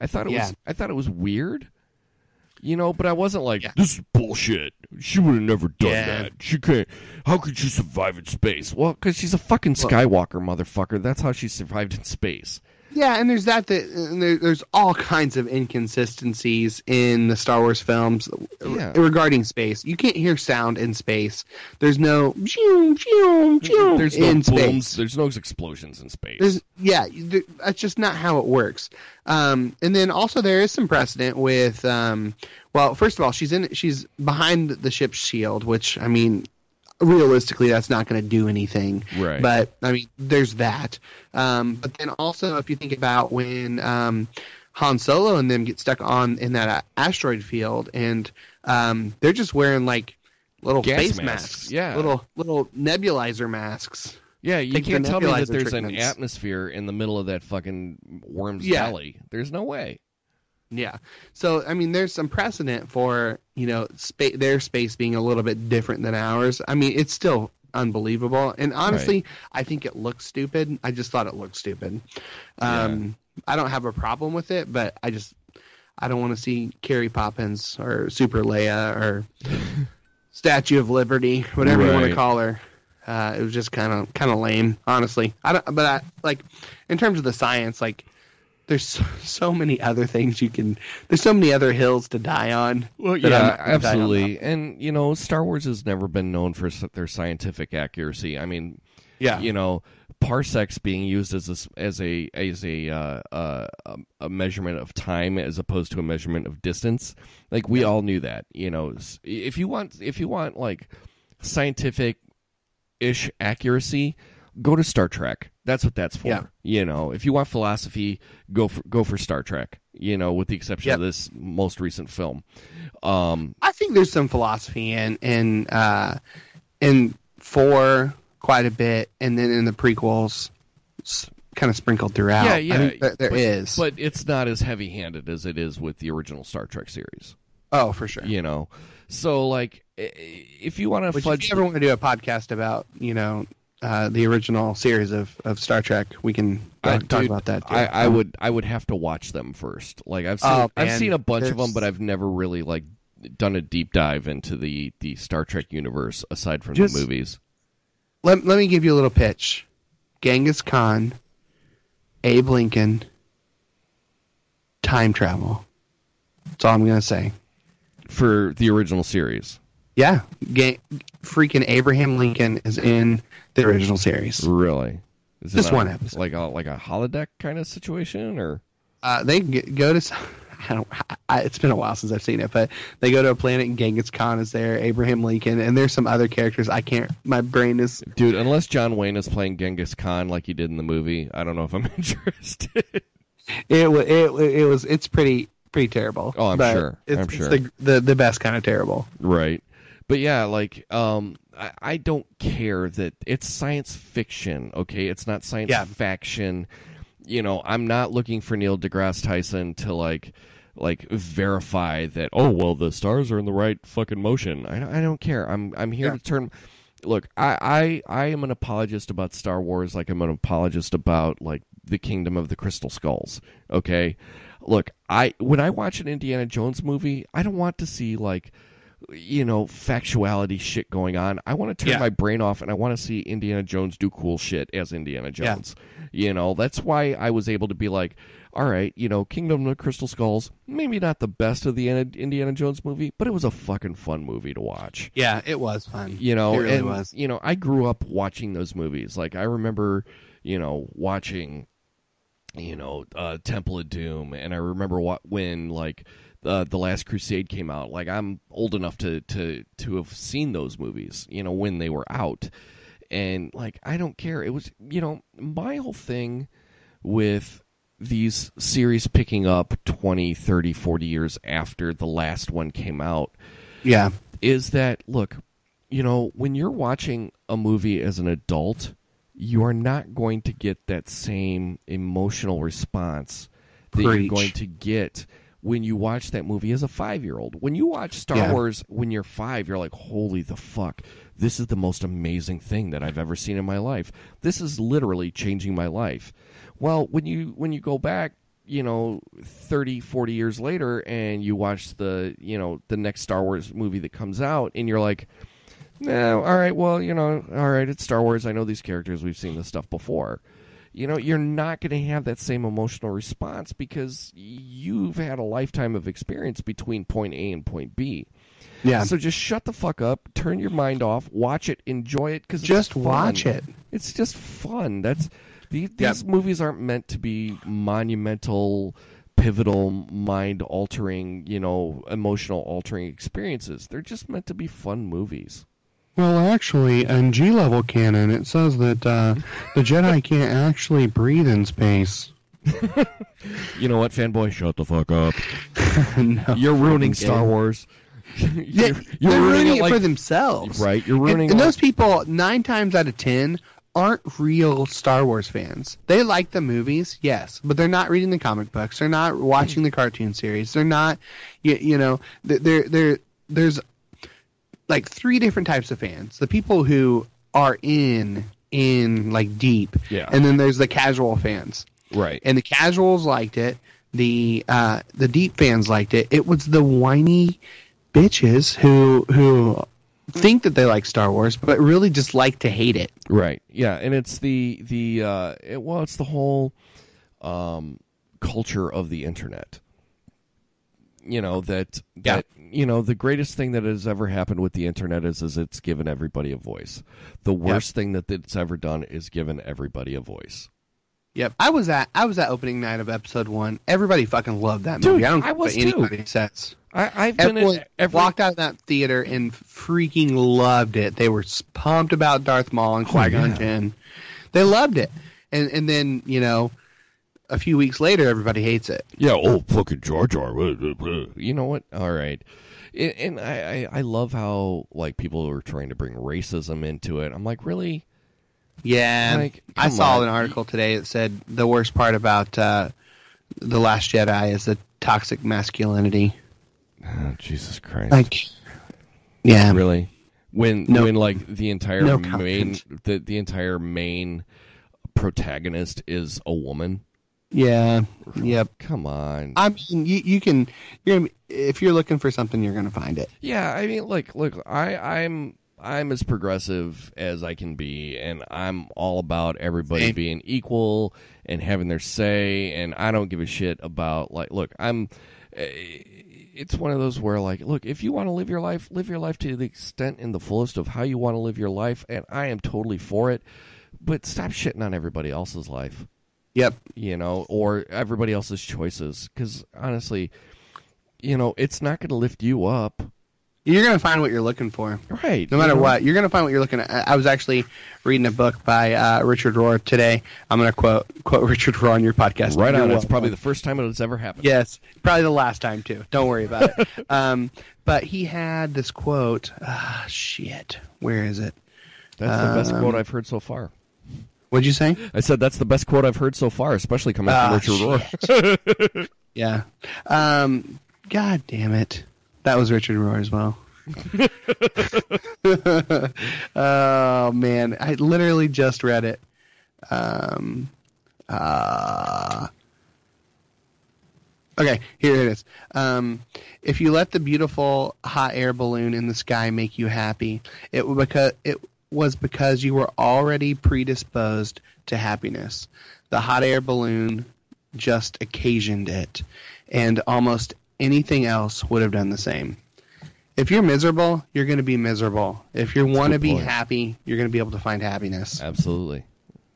I thought it was weird. But I wasn't like, this is bullshit. She would have never done that. She can't. How could she survive in space? Well, because she's a fucking Skywalker, motherfucker. That's how she survived in space. Yeah, and there's there's all kinds of inconsistencies in the Star Wars films regarding space. You can't hear sound in space. There's no there's no in booms. space. There's no explosions in space. That's just not how it works. And then also there is some precedent with well, first of all, she's behind the ship's shield, which I mean, realistically, that's not going to do anything. Right. But I mean, there's that. But then also, if you think about when Han Solo and them get stuck in that asteroid field, and they're just wearing like little gas face masks. little nebulizer masks. Yeah, you Take can't the tell me that nebulizer there's an treatments. atmosphere in the middle of that fucking worm's belly. There's no way. Yeah. So, I mean, there's some precedent for, their space being a little bit different than ours. I mean, it's still unbelievable. And honestly, I think it looks stupid. I just thought it looked stupid. I don't have a problem with it, but I don't want to see Carrie Poppins or Super Leia or Statue of Liberty, whatever you want to call her. It was just kind of lame, honestly. In terms of the science, like, there's so many other things there's so many other hills to die on. Well, yeah, absolutely. And, Star Wars has never been known for their scientific accuracy. I mean, parsecs being used as a measurement of time as opposed to a measurement of distance. Like, we all knew that, if you want like scientific-ish accuracy, go to Star Trek. That's what that's for. Yeah. If you want philosophy, go for Star Trek. With the exception of this most recent film. I think there's some philosophy in 4 quite a bit, and then in the prequels, it's kind of sprinkled throughout. Yeah. I think there is, but it's not as heavy-handed as it is with the original Star Trek series. Oh, for sure. So like, if you want to fudge, if you ever want to do a podcast about the original series of Star Trek, we can talk about that too. I would have to watch them first. Like, I've seen a bunch of them, but I've never really like done a deep dive into the Star Trek universe aside from the movies. Let me give you a little pitch. Genghis Khan, Abe Lincoln, time travel. That's all I'm going to say. For the original series. Yeah. Freaking Abraham Lincoln is in the original series. Really? Is just one episode. Like a holodeck kind of situation, or? They go to... it's been a while since I've seen it, but they go to a planet and Genghis Khan is there, Abraham Lincoln, and there's some other characters my brain is... Dude, unless John Wayne is playing Genghis Khan like he did in the movie, I don't know if I'm interested. It's pretty terrible. Oh, I'm sure. It's the best kind of terrible. Right. But yeah, like, I don't care that it's science fiction, okay? It's not science faction. I'm not looking for Neil deGrasse Tyson to like verify that, oh, well, the stars are in the right fucking motion. I don't care. I'm here to turn... Look, I am an apologist about Star Wars like I'm an apologist about, like, the Kingdom of the Crystal Skulls, okay? Look, when I watch an Indiana Jones movie, I don't want to see, like, factuality shit going on. I want to turn my brain off, and I want to see Indiana Jones do cool shit as Indiana Jones. That's why I was able to be like, all right, Kingdom of the Crystal Skulls, maybe not the best of the Indiana Jones movie, but it was a fucking fun movie to watch. Yeah, it was fun. It really was. I grew up watching those movies. Like, I remember, watching, Temple of Doom, and I remember when, like, The Last Crusade came out. Like, I'm old enough to have seen those movies, when they were out. And, like, I don't care. It was, my whole thing with these series picking up 20, 30, 40 years after the last one came out is that, look, when you're watching a movie as an adult, you are not going to get that same emotional response that you're going to get when you watch that movie as a 5-year-old. When you watch Star Wars when you're 5, you're like, holy the fuck, this is the most amazing thing that I've ever seen in my life. This is literally changing my life. Well, when you go back, 30, 40 years later and you watch the next Star Wars movie that comes out and you're like, no, all right, well, all right, it's Star Wars. I know these characters. We've seen this stuff before. you're not going to have that same emotional response because you've had a lifetime of experience between point A and point B. Yeah. So just shut the fuck up, turn your mind off, watch it, enjoy it, because just watch it. It's just fun. These movies aren't meant to be monumental, pivotal, mind-altering, emotional-altering experiences. They're just meant to be fun movies. Well, actually, in G-level canon, it says that the Jedi can't actually breathe in space. You know what, fanboy? Shut the fuck up. No, you're ruining Star Wars. They're ruining it for themselves. Right, you're ruining and those people, 9 times out of 10, aren't real Star Wars fans. They like the movies, yes, but they're not reading the comic books. They're not watching the cartoon series. They're not, there's like 3 different types of fans. The people who are in like deep, and then there's the casual fans. Right. And the casuals liked it. The deep fans liked it. It was the whiny bitches who think that they like Star Wars, but really just like to hate it. Right. Yeah, and it's it's the whole culture of the internet. The greatest thing that has ever happened with the internet is it's given everybody a voice. The worst thing that it's ever done is given everybody a voice. Yep. I was at opening night of episode 1. Everybody fucking loved that movie. Dude, I don't I care was what anybody says. I've Everyone walked out of that theater and freaking loved it. They were pumped about Darth Maul and Qui-Gon Jinn. They loved it. And then, a few weeks later, everybody hates it. Yeah, fucking Jar Jar. You know what? All right. And I love how, like, people are trying to bring racism into it. I'm like, really? Yeah. I saw an article today that said the worst part about The Last Jedi is the toxic masculinity. Oh, Jesus Christ! Yeah, really. When like the entire the entire main protagonist is a woman. Yeah. Yep. Come on. I mean, you can. If you're looking for something, you're gonna find it. Yeah. I mean, look. I'm as progressive as I can be, and I'm all about everybody being equal and having their say, and I don't give a shit about it's one of those where, like, look, if you want to live your life to the extent and the fullest of how you want to live your life, and I am totally for it, but stop shitting on everybody else's life. Yep. Or everybody else's choices, because honestly, it's not going to lift you up. You're going to find what you're looking for. Right. No matter what. You're going to find what you're looking at. I was actually reading a book by Richard Rohr today. I'm going to quote Richard Rohr on your podcast. Right on. It's probably the first time it's ever happened. Yes. Probably the last time, too. Don't worry about it. But he had this quote. Shit. Where is it? That's the best quote I've heard so far. What'd you say? I said that's the best quote I've heard so far, especially coming from Richard Rohr. Yeah. God damn it. That was Richard Rohr as well. Oh, man. I literally just read it. Okay, here it is. If you let the beautiful hot air balloon in the sky make you happy, it was because you were already predisposed to happiness. The hot air balloon just occasioned it, and almost anything else would have done the same. If you're miserable, you're going to be miserable. If you want to be happy, you're going to be able to find happiness. Absolutely.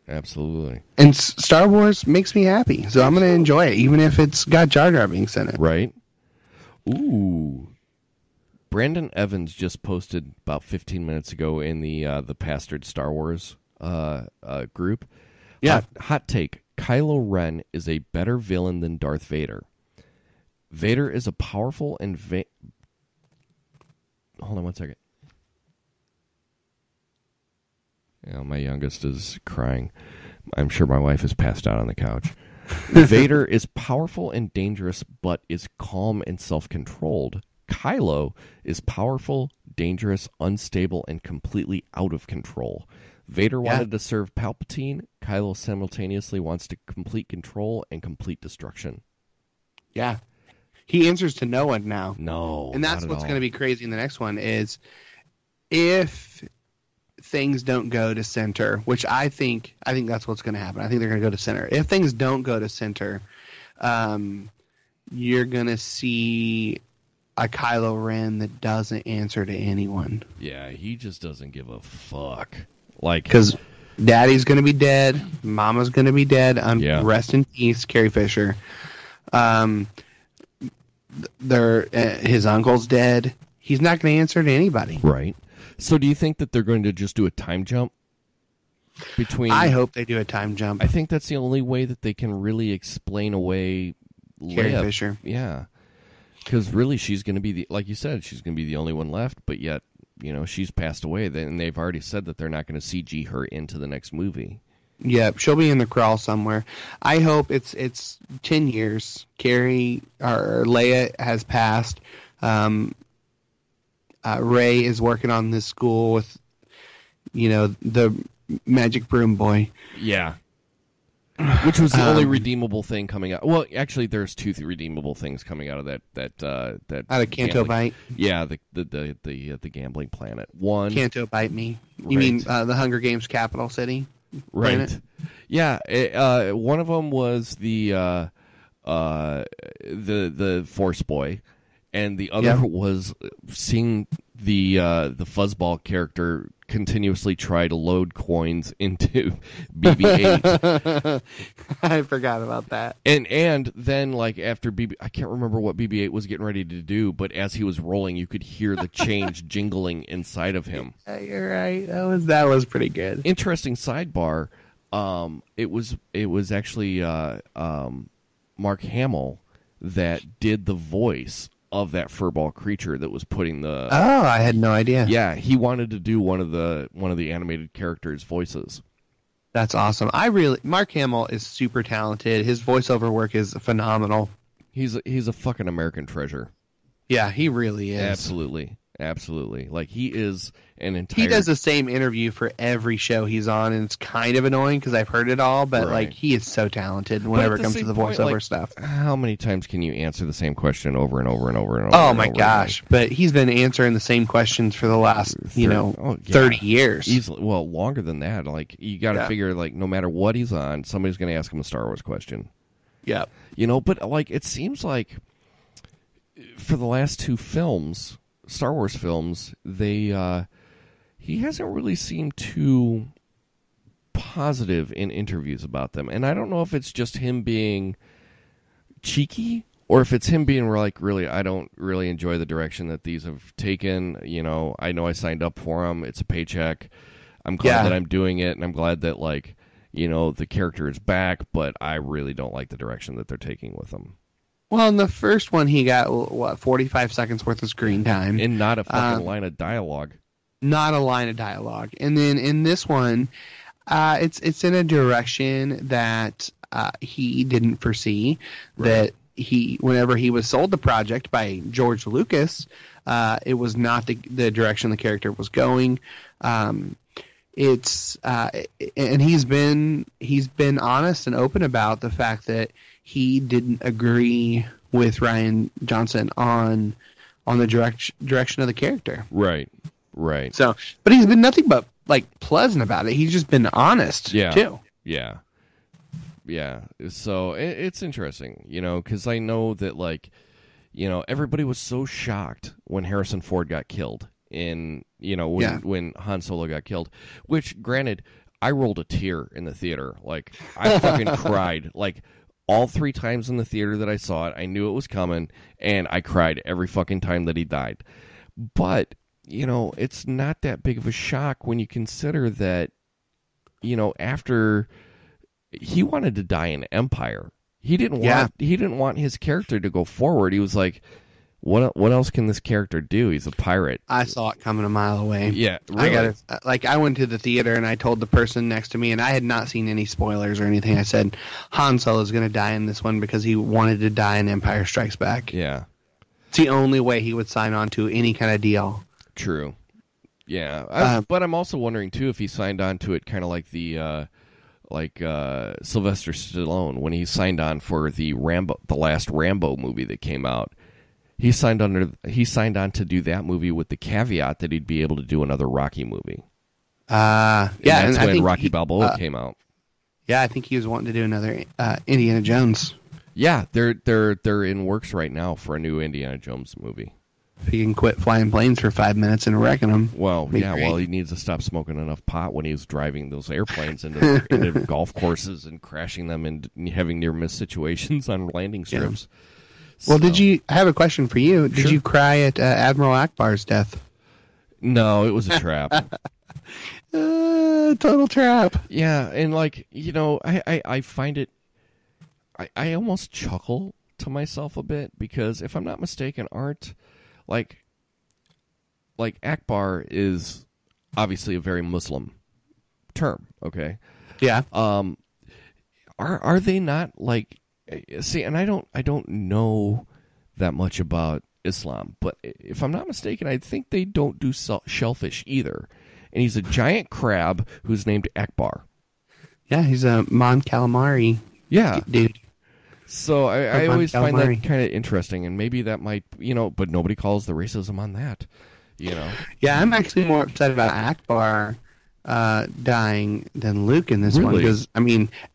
And Star Wars makes me happy, so I'm going to enjoy it, even if it's got Jar Jar Binks in it. Right. Ooh. Brandon Evans just posted about 15 minutes ago in the Pasterds Star Wars group. Yeah. Hot take. Kylo Ren is a better villain than Darth Vader. Vader is a powerful and hold on one second. Yeah, my youngest is crying. I'm sure my wife is passed out on the couch. Vader is powerful and dangerous, but is calm and self-controlled. Kylo is powerful, dangerous, unstable, and completely out of control. Vader wanted to serve Palpatine. Kylo simultaneously wants to complete control and complete destruction. Yeah. He answers to no one now. No, and that's what's going to be crazy in the next one is if things don't go to center, which I think that's what's going to happen. I think they're going to go to center. If things don't go to center, you're going to see a Kylo Ren that doesn't answer to anyone. Yeah, he just doesn't give a fuck. Like, because Daddy's going to be dead, Mama's going to be dead. Rest in peace, Carrie Fisher. His uncle's dead. He's not going to answer to anybody. Right. So do you think that they're going to just do a time jump between... I hope they do a time jump. I think that's the only way that they can really explain away Carrie Fisher. Yeah. Because really she's going to be, like you said, she's going to be the only one left, but yet, she's passed away, and they've already said that they're not going to CG her into the next movie. Yeah, she'll be in the crawl somewhere. I hope it's 10 years. Carrie, or Leia, has passed. Rey is working on this school with, the magic broom boy. Yeah. Which was the only redeemable thing coming out. Well, actually, there's two redeemable things coming out of that out of Canto Bite. Yeah, the gambling planet. One, Canto Bite me. You mean the Hunger Games capital city? Right. Planet? Yeah. One of them was the Force Boy, and the other was seeing the Fuzzball character continuously try to load coins into BB-8. I forgot about that. And then, like, after I can't remember what BB-8 was getting ready to do, but as he was rolling, you could hear the change jingling inside of him. You're right. That was pretty good. Interesting sidebar. It was actually Mark Hamill that did the voice of that furball creature that was putting the... Oh, I had no idea. Yeah, he wanted to do one of the animated characters' voices. That's awesome. Mark Hamill is super talented. His voiceover work is phenomenal. He's a fucking American treasure. Yeah, he really is. Absolutely. Like, he is an entire... He does the same interview for every show he's on, and it's kind of annoying because I've heard it all, but like, he is so talented whenever it comes to the voiceover stuff. How many times can you answer the same question over and over and over and over? Oh my gosh! But he's been answering the same questions for the last 30 years. Easily, well, longer than that. Like, you got to figure, like, no matter what he's on, somebody's going to ask him a Star Wars question. Yeah. But like, it seems like for the last two films, Star Wars films, he hasn't really seemed too positive in interviews about them. And I don't know if it's just him being cheeky or if it's him being like, really, I don't really enjoy the direction that these have taken. I know I signed up for them. It's a paycheck. I'm glad that I'm doing it, and I'm glad that, like, the character is back, but I really don't like the direction that they're taking with them. Well, in the first one, he got, 45 seconds worth of screen time. And not a fucking line of dialogue. Not a line of dialogue. And then in this one, it's in a direction that he didn't foresee. Right. That whenever he was sold the project by George Lucas, it was not the direction the character was going. And he's been honest and open about the fact that he didn't agree with Rian Johnson on the direction of the character. Right. So, but he's been nothing but like pleasant about it. He's just been honest too. Yeah. So it's interesting, because I know that, like, everybody was so shocked when Harrison Ford got killed when Han Solo got killed, which, granted, I rolled a tear in the theater. Like, I fucking cried. Like, all 3 times in the theater that I saw it, I knew it was coming, and I cried every fucking time that he died. But, it's not that big of a shock when you consider that, after he wanted to die in Empire, he didn't want his character to go forward. He was like, what else can this character do? He's a pirate. I saw it coming a mile away. Yeah, really? I went to the theater and I told the person next to me, and I had not seen any spoilers or anything. I said, Han Solo is going to die in this one because he wanted to die in Empire Strikes Back. Yeah. It's the only way he would sign on to any kind of deal. True. Yeah. But I'm also wondering, too, if he signed on to it kind of like the... Sylvester Stallone when he signed on for the last Rambo movie that came out. He signed on to do that movie with the caveat that he'd be able to do another Rocky movie. Yeah, and that's I when think Rocky Balboa came out. Yeah, I think he was wanting to do another Indiana Jones. Yeah, they're in works right now for a new Indiana Jones movie. If he can quit flying planes for 5 minutes and wrecking them. Well, yeah, well, he needs to stop smoking enough pot when he was driving those airplanes into golf courses and crashing them and having near-miss situations on landing strips. Yeah. Well, I have a question for you. Did you cry at Admiral Akbar's death? No, it was a trap. Total trap. Yeah, and I find it, I almost chuckle to myself a bit because if I'm not mistaken, like Akbar is obviously a very Muslim term, okay? Yeah. Are they not and I don't know that much about Islam, but if I'm not mistaken, I think they don't do shellfish either. And he's a giant crab who's named Akbar. Yeah, he's a Mon Calamari. Yeah. Dude. So I always find that kind of interesting, and maybe that might, but nobody calls the racism on that, Yeah, I'm actually more upset about Akbar dying than Luke in this one, because,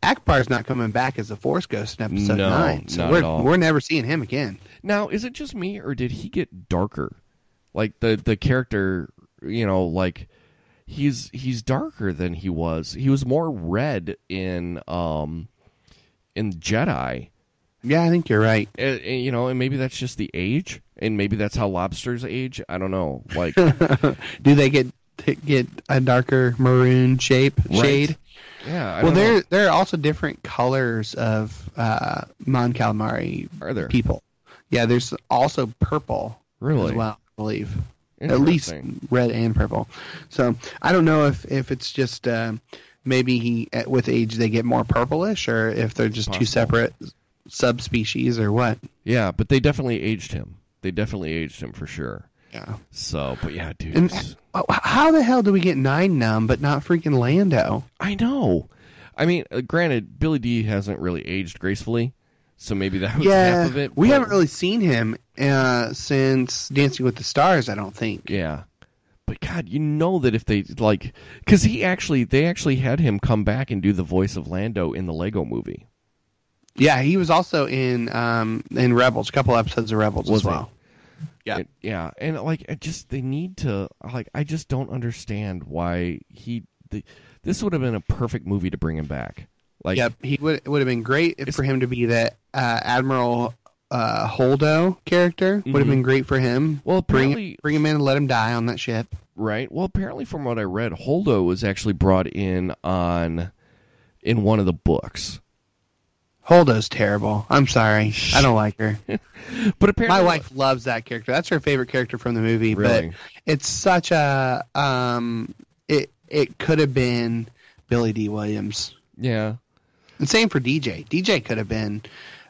Akbar's not coming back as a Force Ghost in Episode 9, so we're never seeing him again. Now, is it just me, or did he get darker? Like, the character, he's darker than he was. He was more red in Jedi. Yeah, I think you're right. And maybe that's just the age, and maybe that's how lobsters age. I don't know. Do they get a darker maroon shade? Yeah. Well, there are also different colors of Mon Calamari. Are there people? Yeah, there's also purple. Really? As well, I believe. At least red and purple. So I don't know if it's just maybe with age they get more purplish, or if they're just two separate subspecies, or what. Yeah, but they definitely aged him. For sure. Yeah. So, but yeah, dude. And how the hell do we get Nine Numb but not freaking Lando? I know. Granted, Billy D hasn't really aged gracefully, so maybe that was half of it. We haven't really seen him since Dancing with the Stars, I don't think. Yeah. But God, that if they because they actually had him come back and do the voice of Lando in the Lego Movie. Yeah, he was also in Rebels, a couple episodes of Rebels as well. Yeah, and they need to I just don't understand why this would have been a perfect movie to bring him back. He would have been great for him to be that Admiral Holdo character. Would have been great for him. Well, apparently, bring him in and let him die on that ship. Right. Well, apparently, from what I read, Holdo was actually brought in in one of the books. Holdo's terrible. I'm sorry. I don't like her. But apparently, my wife loves that character. That's her favorite character from the movie. Really? But it's such a it could have been Billy D. Williams. Yeah. And same for DJ. DJ could have been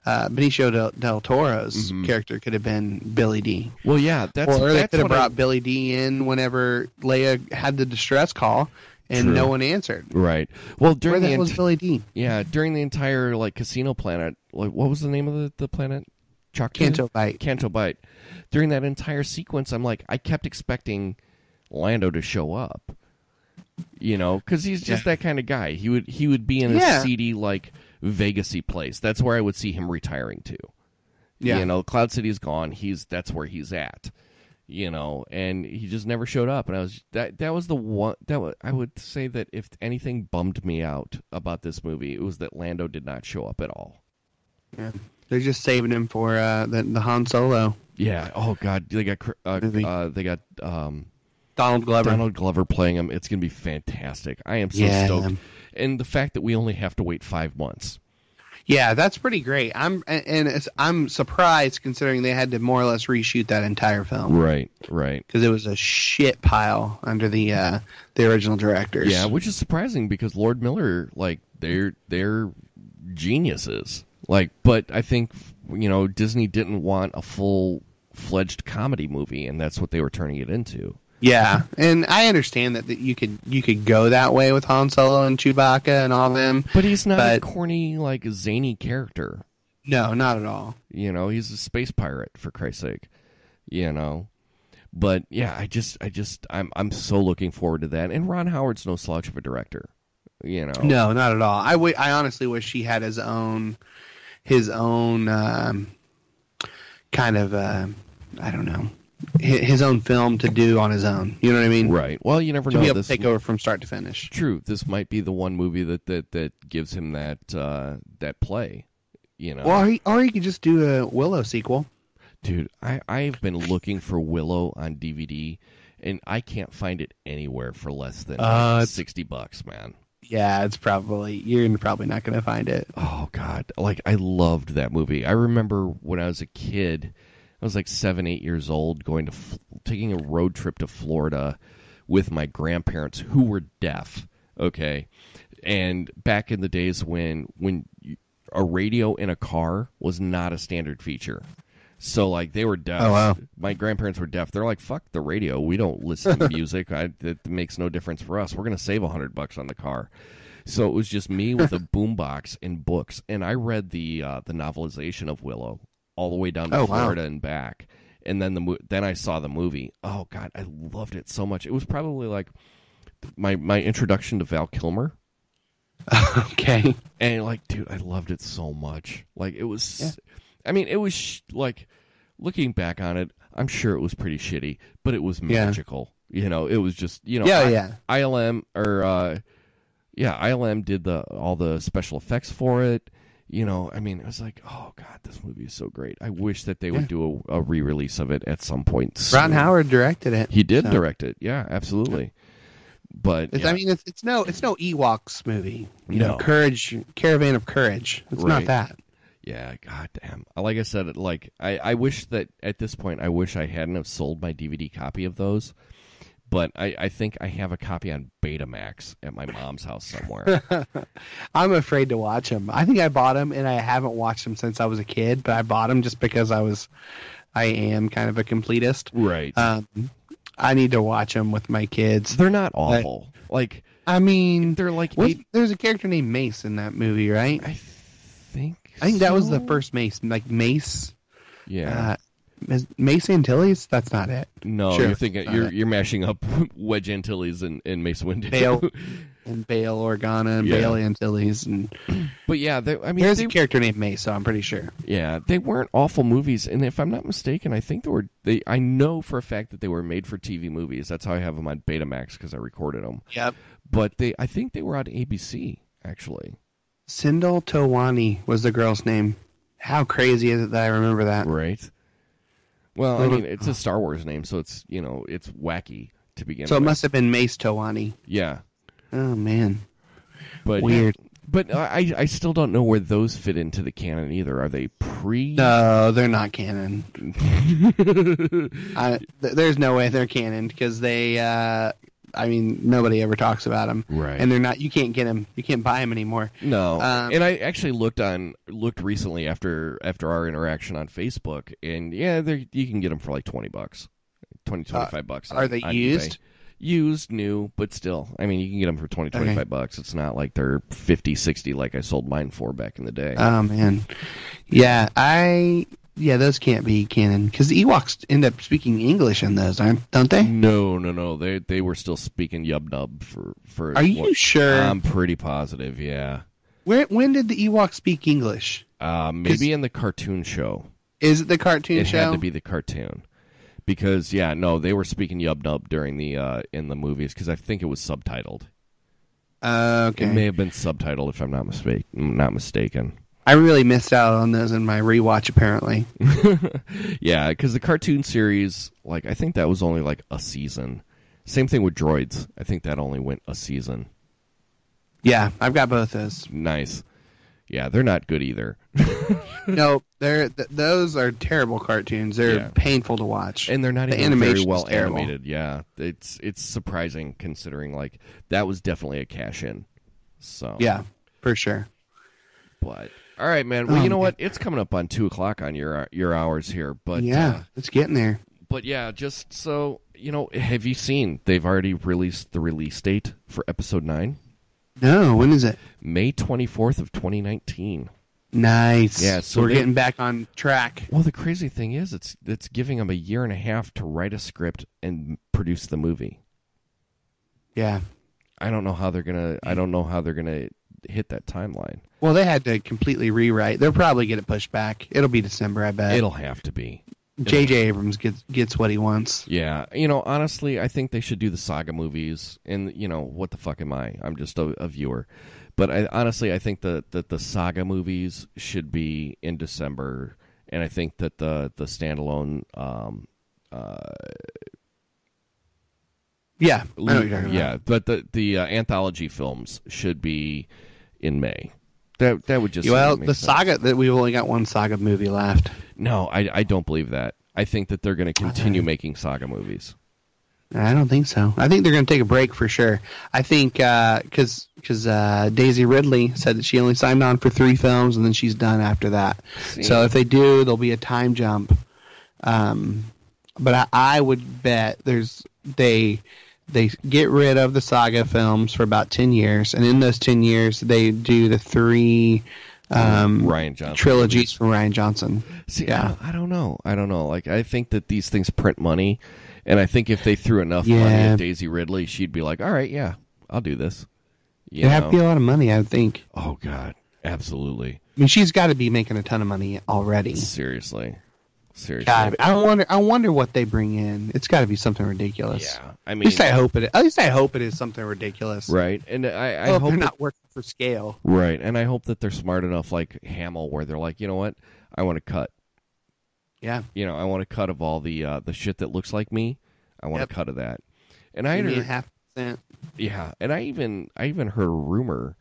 Benicio del Toro's character could have been Billy D. Well, yeah, they could have brought Billy D in whenever Leia had the distress call. And no one answered. Right. Well, where the hell was Billy D? Yeah, during the entire casino planet, what was the name of the planet? Canto Bight. During that entire sequence, I kept expecting Lando to show up. Because he's just that kind of guy. He would be in a seedy Vegas-y place. That's where I would see him retiring to. Yeah. Cloud City's gone. That's where he's at. And he just never showed up. And that was the one I would say that if anything bummed me out about this movie, it was that Lando did not show up at all. Yeah, they're just saving him for the Han Solo. Yeah. Oh God, they got Donald Glover. Donald Glover playing him. It's gonna be fantastic. I am so stoked. And the fact that we only have to wait 5 months. Yeah, that's pretty great. I'm surprised considering they had to more or less reshoot that entire film. Right. Because it was a shit pile under the original directors. Yeah, which is surprising because Lord Miller, they're geniuses. But I think Disney didn't want a full-fledged comedy movie, and that's what they were turning it into. Yeah, and I understand that you could go that way with Han Solo and Chewbacca and all them. But he's not a corny, zany character. No, not at all. He's a space pirate, for Christ's sake. But yeah, I'm so looking forward to that. And Ron Howard's no slouch of a director, you know. No, not at all. I honestly wish he had his own kind of I don't know, his own film to do on his own. You know what I mean? Right. Well, you never to know. Be able to take over from start to finish. True. This might be the one movie that gives him that play. You know. Or he could just do a Willow sequel. Dude, I've been looking for Willow on DVD, and I can't find it anywhere for less than $60, man. Yeah, you're probably not going to find it. Oh God, like I loved that movie. I remember when I was a kid, I was like 7, 8 years old, taking a road trip to Florida with my grandparents who were deaf. Okay, and back in the days when a radio in a car was not a standard feature. So, like, they were deaf. Oh, wow. My grandparents were deaf. They're like, fuck the radio. We don't listen to music. It makes no difference for us. We're going to save $100 on the car. So it was just me with a boombox and books. And I read the novelization of Willow all the way down to Florida and back. And then then I saw the movie. Oh, God, I loved it so much. It was probably like my introduction to Val Kilmer. Okay. And, like, dude, I loved it so much. Like, it was... Yeah. I mean, it was like, looking back on it, I'm sure it was pretty shitty, but it was magical. Yeah. You know, it was just, you know, ILM did all the special effects for it. You know, I mean, it was like, oh God, this movie is so great. I wish that they would do a re-release of it at some point soon. Ron Howard directed it. He did direct it. Yeah, absolutely. But I mean, it's no Ewoks movie. You know, Courage, Caravan of Courage. It's not that. Yeah, goddamn. Like I said, like I wish that at this point, I wish I hadn't have sold my DVD copy of those. But I think I have a copy on Betamax at my mom's house somewhere. I'm afraid to watch them. I think I bought them, and I haven't watched them since I was a kid. But I bought them just because I am kind of a completist. Right. I need to watch them with my kids. They're not awful. I mean, they're like there's a character named Mace in that movie, right? I think that was the first Mace. Like Mace. Yeah. Mace Antilles? That's not it. No, sure. You're thinking you're mashing up Wedge Antilles and Mace Windu. Bail Organa and Bail Antilles But yeah, there's a character named Mace, so I'm pretty sure. Yeah, they weren't awful movies, and if I'm not mistaken, I think I know for a fact that they were made for TV movies. That's how I have them on Betamax because I recorded them. Yep. But I think they were on ABC actually. Sindel Towani was the girl's name. How crazy is it that I remember that? Right. Well, I mean, it's a Star Wars name, so it's it's wacky to begin with. So it must have been Mace Towani. Yeah. Oh man. But weird. But I still don't know where those fit into the canon either. Are they pre? No, they're not canon. There's no way they're canon because they. I mean, nobody ever talks about them, right? And they're not. You can't get them. You can't buy them anymore. No. And I actually looked recently after our interaction on Facebook, and you can get them for like $20, $25. Are they used? eBay. Used, new, but still. I mean, you can get them for $25. It's not like they're $50, $60 like I sold mine for back in the day. Oh man, yeah, those can't be canon because the Ewoks end up speaking English in those, don't they? No. They were still speaking Yub Nub for. Are you sure? I'm pretty positive. Yeah. When did the Ewoks speak English? Maybe in the cartoon show. Is it the cartoon show? It had to be the cartoon. Because they were speaking Yub Nub during the in the movies because I think it was subtitled. Okay. It may have been subtitled if I'm not mistaken. I really missed out on those in my rewatch, apparently. Yeah, because the cartoon series, like I think that was only like a season. Same thing with Droids. I think that only went a season. Yeah, I've got both those. Nice. Yeah, they're not good either. No, those are terrible cartoons. They're painful to watch, and they're not even very well animated. Yeah, it's surprising considering like that was definitely a cash in. So yeah, for sure. But all right, man. Well, you know what? It's coming up on 2:00 on your hours here. But yeah, it's getting there. But yeah, just so you know, have you seen? They've already released the release date for Episode 9. No, when is it? May 24th of 2019. Nice. Yeah, so we're getting back on track. Well, the crazy thing is, it's giving them a year and a half to write a script and produce the movie. Yeah. I don't know how they're gonna hit that timeline. Well, they had to completely rewrite. They'll probably get it pushed back. It'll be December, I bet. It'll have to be. J.J. Abrams gets what he wants. Yeah, honestly, I think they should do the saga movies. And what the fuck am I? I'm just a viewer. But I think that the saga movies should be in December, and I think that the standalone. Yeah, I know what you're talking about. But the anthology films should be in May. That would just the sense. saga that we've only got one saga movie left. No, I don't believe that. I think that they're going to continue making saga movies. I don't think so. I think they're going to take a break for sure. I think because Daisy Ridley said that she only signed on for 3 films and then she's done after that. See? So if they do, there'll be a time jump. But I would bet they get rid of the saga films for about 10 years, and in those 10 years they do the 3 Rian Johnson trilogies movies. from Rian Johnson. See, yeah. I don't know. Like, I think that these things print money, and I think if they threw enough money at Daisy Ridley, she'd be like, all right, yeah, I'll do this. It'd have to be a lot of money, I would think. Oh, God, absolutely. I mean, she's got to be making a ton of money already. Seriously. God, I wonder what they bring in. It's got to be something ridiculous. Yeah, I mean, at least I hope it is something ridiculous. Right, and I hope they're not working for scale. Right, and I hope that they're smart enough, like Hamill, where they're like, you know what, I want to cut. Yeah, I want to cut of all the shit that looks like me. I want to cut of that. And I heard 0.5%. Yeah, and I even heard a rumor,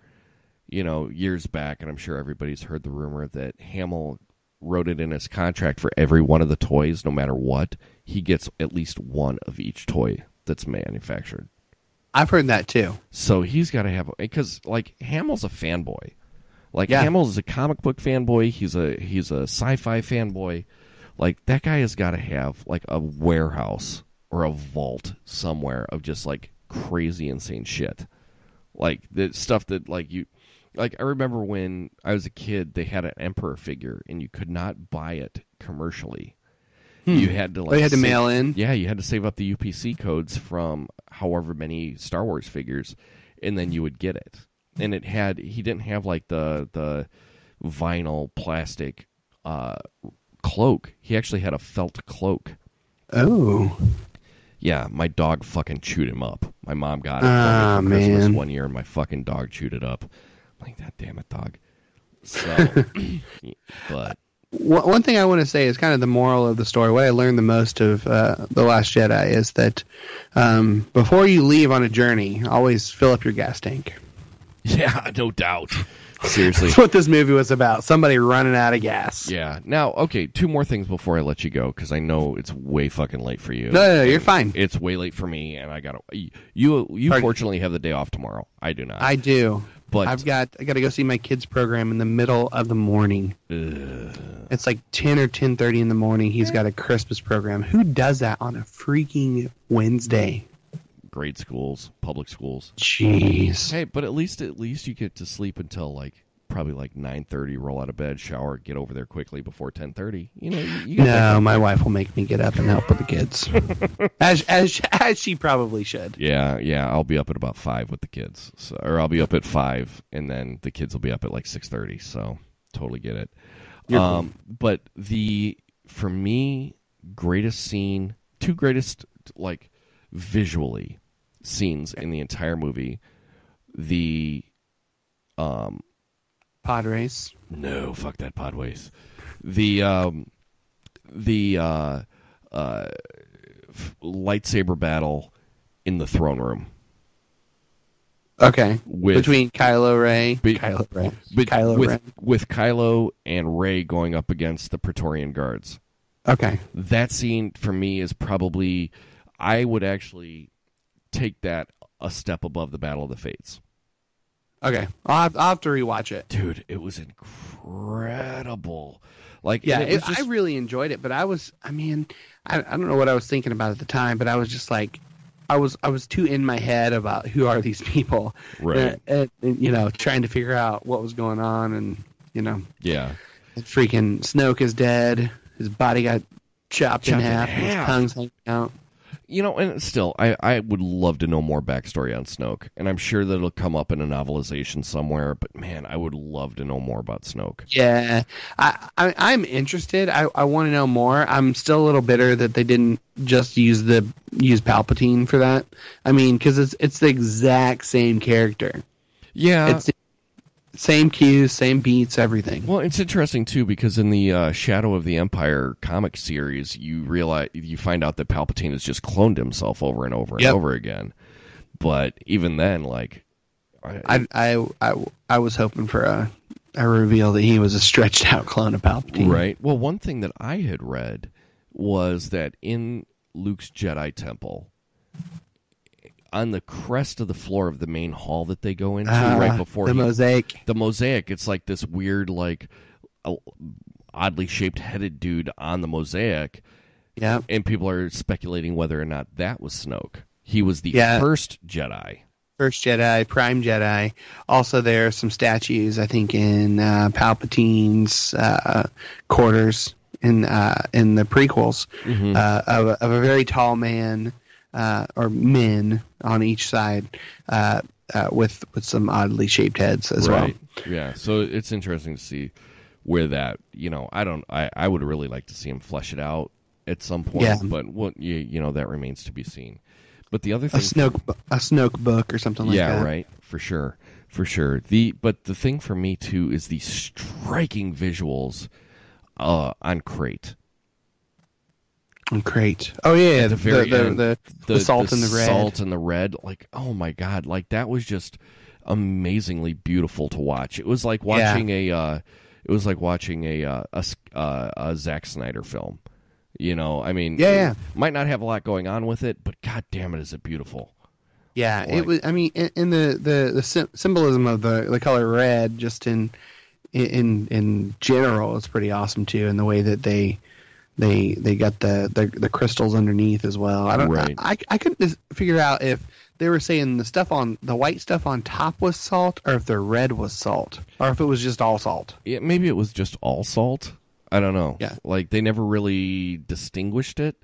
years back, and I'm sure everybody's heard the rumor that Hamill wrote it in his contract for every one of the toys, no matter what, he gets at least one of each toy that's manufactured. I've heard that too. So he's got to have, because like Hamill's a fanboy. Like Hamill is a comic book fanboy. He's a sci-fi fanboy. Like that guy has got to have like a warehouse or a vault somewhere of just like crazy insane shit. Like the stuff that like I remember when I was a kid, they had an Emperor figure, and you could not buy it commercially. You had to mail in. Yeah, you had to save up the UPC codes from however many Star Wars figures, and then you would get it. And he didn't have like the vinyl plastic cloak. He actually had a felt cloak. Oh. Yeah, my dog fucking chewed him up. My mom got it for Christmas one year, and my fucking dog chewed it up. Like, that damn it, dog. So, but one thing I want to say is kind of the moral of the story. What I learned the most of The Last Jedi is that before you leave on a journey, always fill up your gas tank. Yeah, no doubt. Seriously. That's what this movie was about. Somebody running out of gas. Yeah. Now, okay, 2 more things before I let you go, because I know it's way fucking late for you. No, you're fine. It's way late for me, and I gotta. You fortunately have the day off tomorrow. I do not. I do. But I got to go see my kids' program in the middle of the morning. It's like 10 or 10:30 in the morning. He's got a Christmas program. Who does that on a freaking Wednesday? Grade schools, public schools. Jeez. Hey, but at least you get to sleep until probably 9:30. Roll out of bed, shower, get over there quickly before 10:30. No, my wife will make me get up and help with the kids, as she probably should. Yeah. I'll be up at about 5 with the kids, or I'll be up at 5, and then the kids will be up at 6:30. So totally get it. Cool. But for me, greatest scene, 2 greatest visually scenes in the entire movie, the pod race. No, fuck that pod race. The lightsaber battle in the throne room. Okay. Between Kylo Ren. With Kylo and Rey going up against the Praetorian guards. Okay. That scene for me is probably, I would actually take that a step above the Battle of the Fates. Okay. I'll have to rewatch it. Dude, it was incredible. I really enjoyed it, but I don't know what I was thinking about at the time, but I was just like, I was too in my head about who are these people, right? And trying to figure out what was going on, and Yeah. Freaking Snoke is dead. His body got chopped in half. His tongue's hanging out. And still, I would love to know more backstory on Snoke. And I'm sure that it'll come up in a novelization somewhere. But, man, I would love to know more about Snoke. Yeah. I'm interested. I want to know more. I'm still a little bitter that they didn't just use Palpatine for that. I mean, because it's the exact same character. Yeah. It's the same cues, same beats, everything. Well, it's interesting, too, because in the Shadow of the Empire comic series, you find out that Palpatine has just cloned himself over and over and over again. But even then, like... I was hoping for a reveal that he was a stretched-out clone of Palpatine. Right. Well, one thing that I had read was that in Luke's Jedi Temple... on the crest of the floor of the main hall that they go into right before the mosaic. It's like this weird, like, oddly shaped headed dude on the mosaic. Yeah. And people are speculating whether or not that was Snoke. He was the first Jedi. First Jedi, Prime Jedi. Also, there are some statues, I think, in Palpatine's quarters in the prequels of a very tall man. Or men on each side with some oddly shaped heads as well. Yeah, so it's interesting to see where that, I would really like to see him flesh it out at some point, but that remains to be seen. But the other thing... A Snoke book or something like that. Yeah, right, for sure. But the thing for me, too, is the striking visuals on Crate. Great. Oh yeah, the salt and the red. Salt and the red. Like, oh my god, like that was just amazingly beautiful to watch. It was like watching a Zack Snyder film. I mean, might not have a lot going on with it, but god damn it, is it beautiful. Yeah, it was. I mean, in the symbolism of the color red, just in general, it's pretty awesome too, and the way that they got the crystals underneath as well. I couldn't figure out if they were saying the white stuff on top was salt, or if the red was salt, or if it was just all salt. Yeah, maybe it was just all salt. I don't know. Yeah, like they never really distinguished it,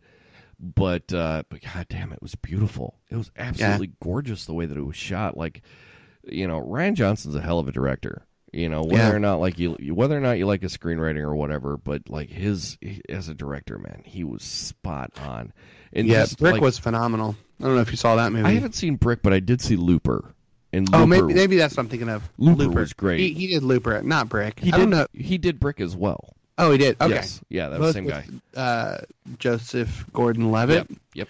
but god damn, it was beautiful. It was absolutely gorgeous the way that it was shot. Like, Rian Johnson's a hell of a director. Whether or not you like his screenwriting or whatever, but like as a director, man, he was spot on. And Brick was phenomenal. I don't know if you saw that movie. I haven't seen Brick, but I did see Looper. And maybe that's what I'm thinking of. Looper was great. He did Looper, not Brick. He did Brick as well. Oh, he did. Okay, yes. Yeah, that was the same guy. Joseph Gordon-Levitt. Yep.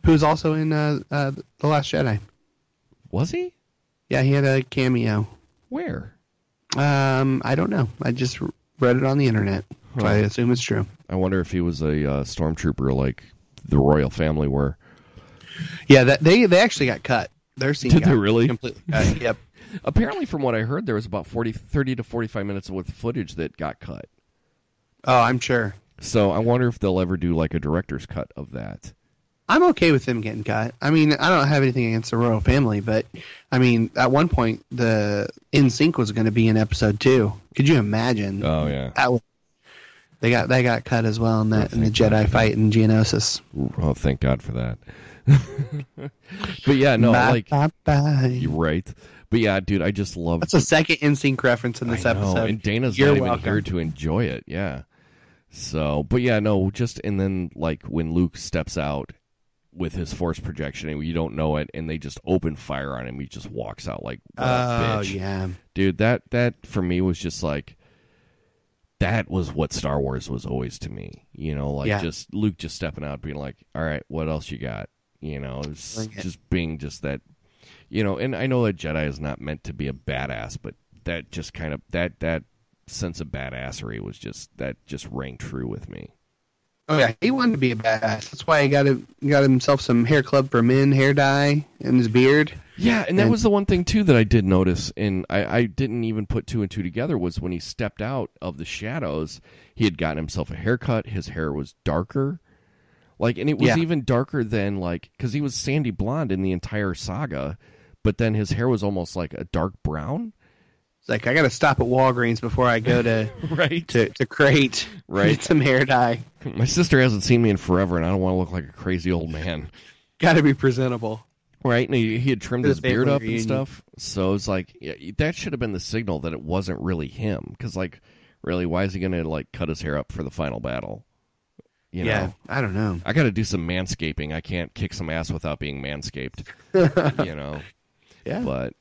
Who's also in The Last Jedi. Was he? Yeah, he had a cameo. Where? I don't know. I just read it on the internet, so I assume it's true. I wonder if he was a stormtrooper like the royal family were. Yeah, they actually got cut. Their scene Did they really? Completely cut. Yep. Apparently, from what I heard, there was about 30 to 45 minutes worth of footage that got cut. Oh, I'm sure. So I wonder if they'll ever do like a director's cut of that. I'm okay with them getting cut. I mean, I don't have anything against the royal family, but I mean, at one point, the NSYNC was going to be in episode 2. Could you imagine? Oh yeah, they got cut as well in the Jedi fight in Geonosis. Oh, thank God for that. But yeah, no, you're right. But yeah, dude, I just love. That's a second NSYNC reference in this episode, and Dana's not even here to enjoy it. Yeah. So, but yeah, no, and then like when Luke steps out with his force projection and you don't know it, and they just open fire on him, he just walks out like, what a bitch. Yeah, dude, that for me was just like, that was what Star Wars was always to me, just Luke just stepping out being like, all right, what else you got, just being just that, and I know that Jedi is not meant to be a badass, but that just kind of that sense of badassery was just rang true with me. Oh yeah, he wanted to be a badass. That's why he got himself some Hair Club for Men hair dye in his beard. Yeah, and that was the one thing too that I did notice, and I didn't even put 2 and 2 together, was when he stepped out of the shadows, he had gotten himself a haircut. His hair was darker, and it was even darker than because he was sandy blonde in the entire saga, but then his hair was almost like a dark brown. It's like, I got to stop at Walgreens before I go to right to Crate. Right. Get some hair dye. My sister hasn't seen me in forever, and I don't want to look like a crazy old man. Got to be presentable. Right, and he had trimmed For the his beard family up reunion. and stuff. So it's like, yeah, that should have been the signal that it wasn't really him. Because, like, really, why is he going to, like, cut his hair up for the final battle? You Yeah, know? I don't know. I got to do some manscaping. I can't kick some ass without being manscaped. You know? Yeah. But,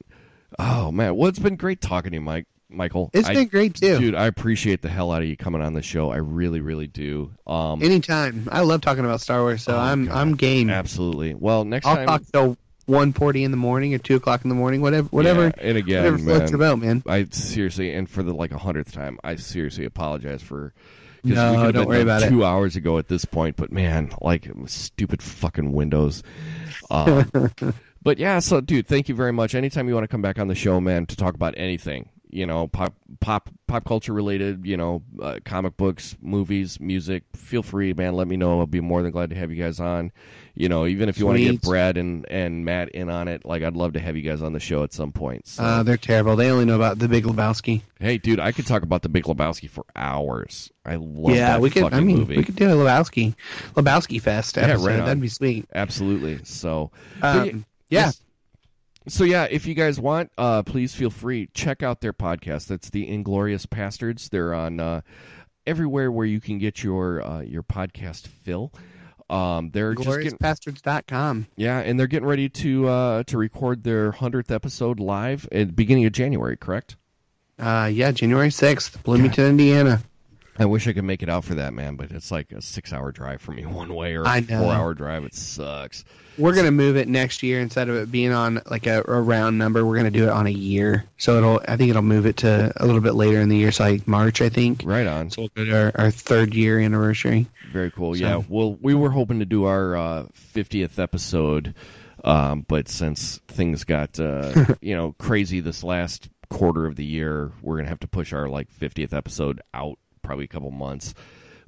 oh, man. Well, it's been great talking to you, Michael. It's been great, too. Dude, I appreciate the hell out of you coming on the show. I really, really do. Anytime. I love talking about Star Wars, so I'm game. Absolutely. Well, next I'll time... talk till 1:40 in the morning or 2 o'clock in the morning, whatever. Yeah, and again, whatever floats your boat, man. I seriously, and for the 100th time, I seriously apologize for. No, don't worry about it. 2 hours ago at this point, but man, stupid fucking Windows. But yeah, so dude, thank you very much. Anytime you want to come back on the show, man, to talk about anything, pop culture related, comic books, movies, music, feel free, man. Let me know. I'll be more than glad to have you guys on. Even if you want to get Brad and Matt in on it, I'd love to have you guys on the show at some point. So. They're terrible. They only know about The Big Lebowski. Hey, dude, I could talk about The Big Lebowski for hours. I love that we could. fucking movie. We could do a Lebowski Fest episode. Right on. That'd be sweet. Absolutely. So, yeah. So yeah, if you guys want, please feel free. Check out their podcast. That's the Inglorious Pasterds. They're on everywhere where you can get your podcast fill. They're IngloriousPasterds.com. Yeah, and they're getting ready to record their 100th episode live at the beginning of January, correct? January 6th, Bloomington, Indiana. I wish I could make it out for that, man, but it's like a 6-hour drive for me one way or a 4-hour drive. It sucks. We're going to move it next year. Instead of it being on a round number, we're going to do it on a year. So I think it'll move it to a little bit later in the year, so March, I think. Right on. So we'll go to our 3rd year anniversary. Very cool. So. Yeah. Well, we were hoping to do our 50th episode, but since things got crazy this last quarter of the year, we're going to have to push our 50th episode out probably a couple months.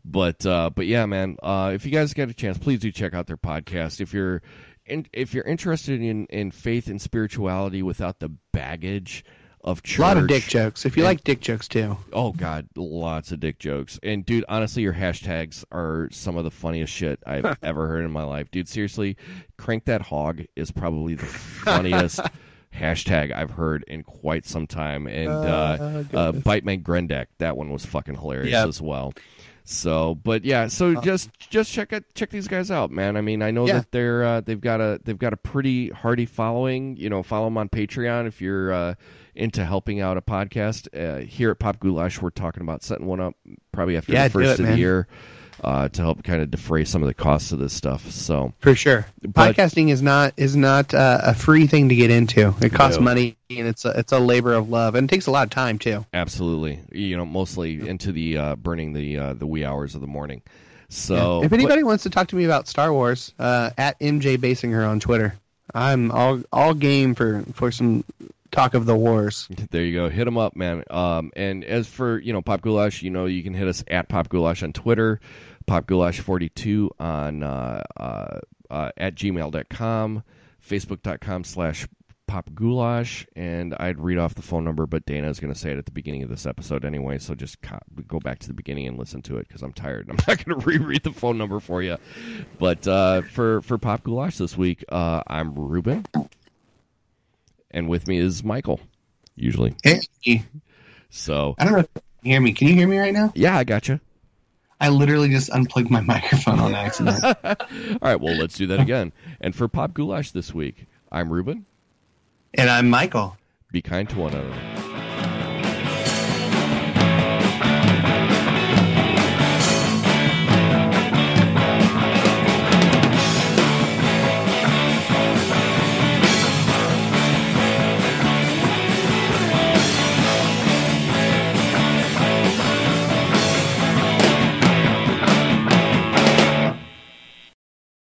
But yeah, man, if you guys get a chance, please do check out their podcast. If you're interested in faith and spirituality without the baggage of church. A lot of dick jokes. If you like dick jokes too. Oh God, lots of dick jokes. And dude, honestly, your hashtags are some of the funniest shit I've ever heard in my life. Dude, seriously, Crank That Hog is probably the funniest hashtag I've heard in quite some time. And Bite My Grendek, that one was fucking hilarious as well. So, but yeah, so just check these guys out, man. I mean, I know that they've got a pretty hearty following. Follow them on Patreon if you're into helping out a podcast. Here at Pop Goulash, we're talking about setting one up probably after the first of the year to help kind of defray some of the costs of this stuff. So for sure, podcasting is not a free thing to get into. It costs money, and it's a labor of love, and it takes a lot of time too. Absolutely, mostly into the burning the wee hours of the morning. So if anybody wants to talk to me about Star Wars, at MJ Baysinger on Twitter, I'm all game for some talk of the wars. There you go. Hit them up, man. And as for Pop Goulash, you can hit us at Pop Goulash on Twitter, PopGoulash42 on at gmail.com, Facebook.com/PopGoulash, and I'd read off the phone number, but Dana is going to say it at the beginning of this episode anyway, so just go back to the beginning and listen to it because I'm tired. I'm not going to reread the phone number for you. But for Pop Goulash this week, I'm Ruben. And with me is Michael, usually. Hey. So I don't know if you can hear me. Can you hear me right now? Yeah, I got you. I literally just unplugged my microphone on accident. All right, well, let's do that again. And for Pop Goulash this week, I'm Ruben. And I'm Michael. Be kind to one another.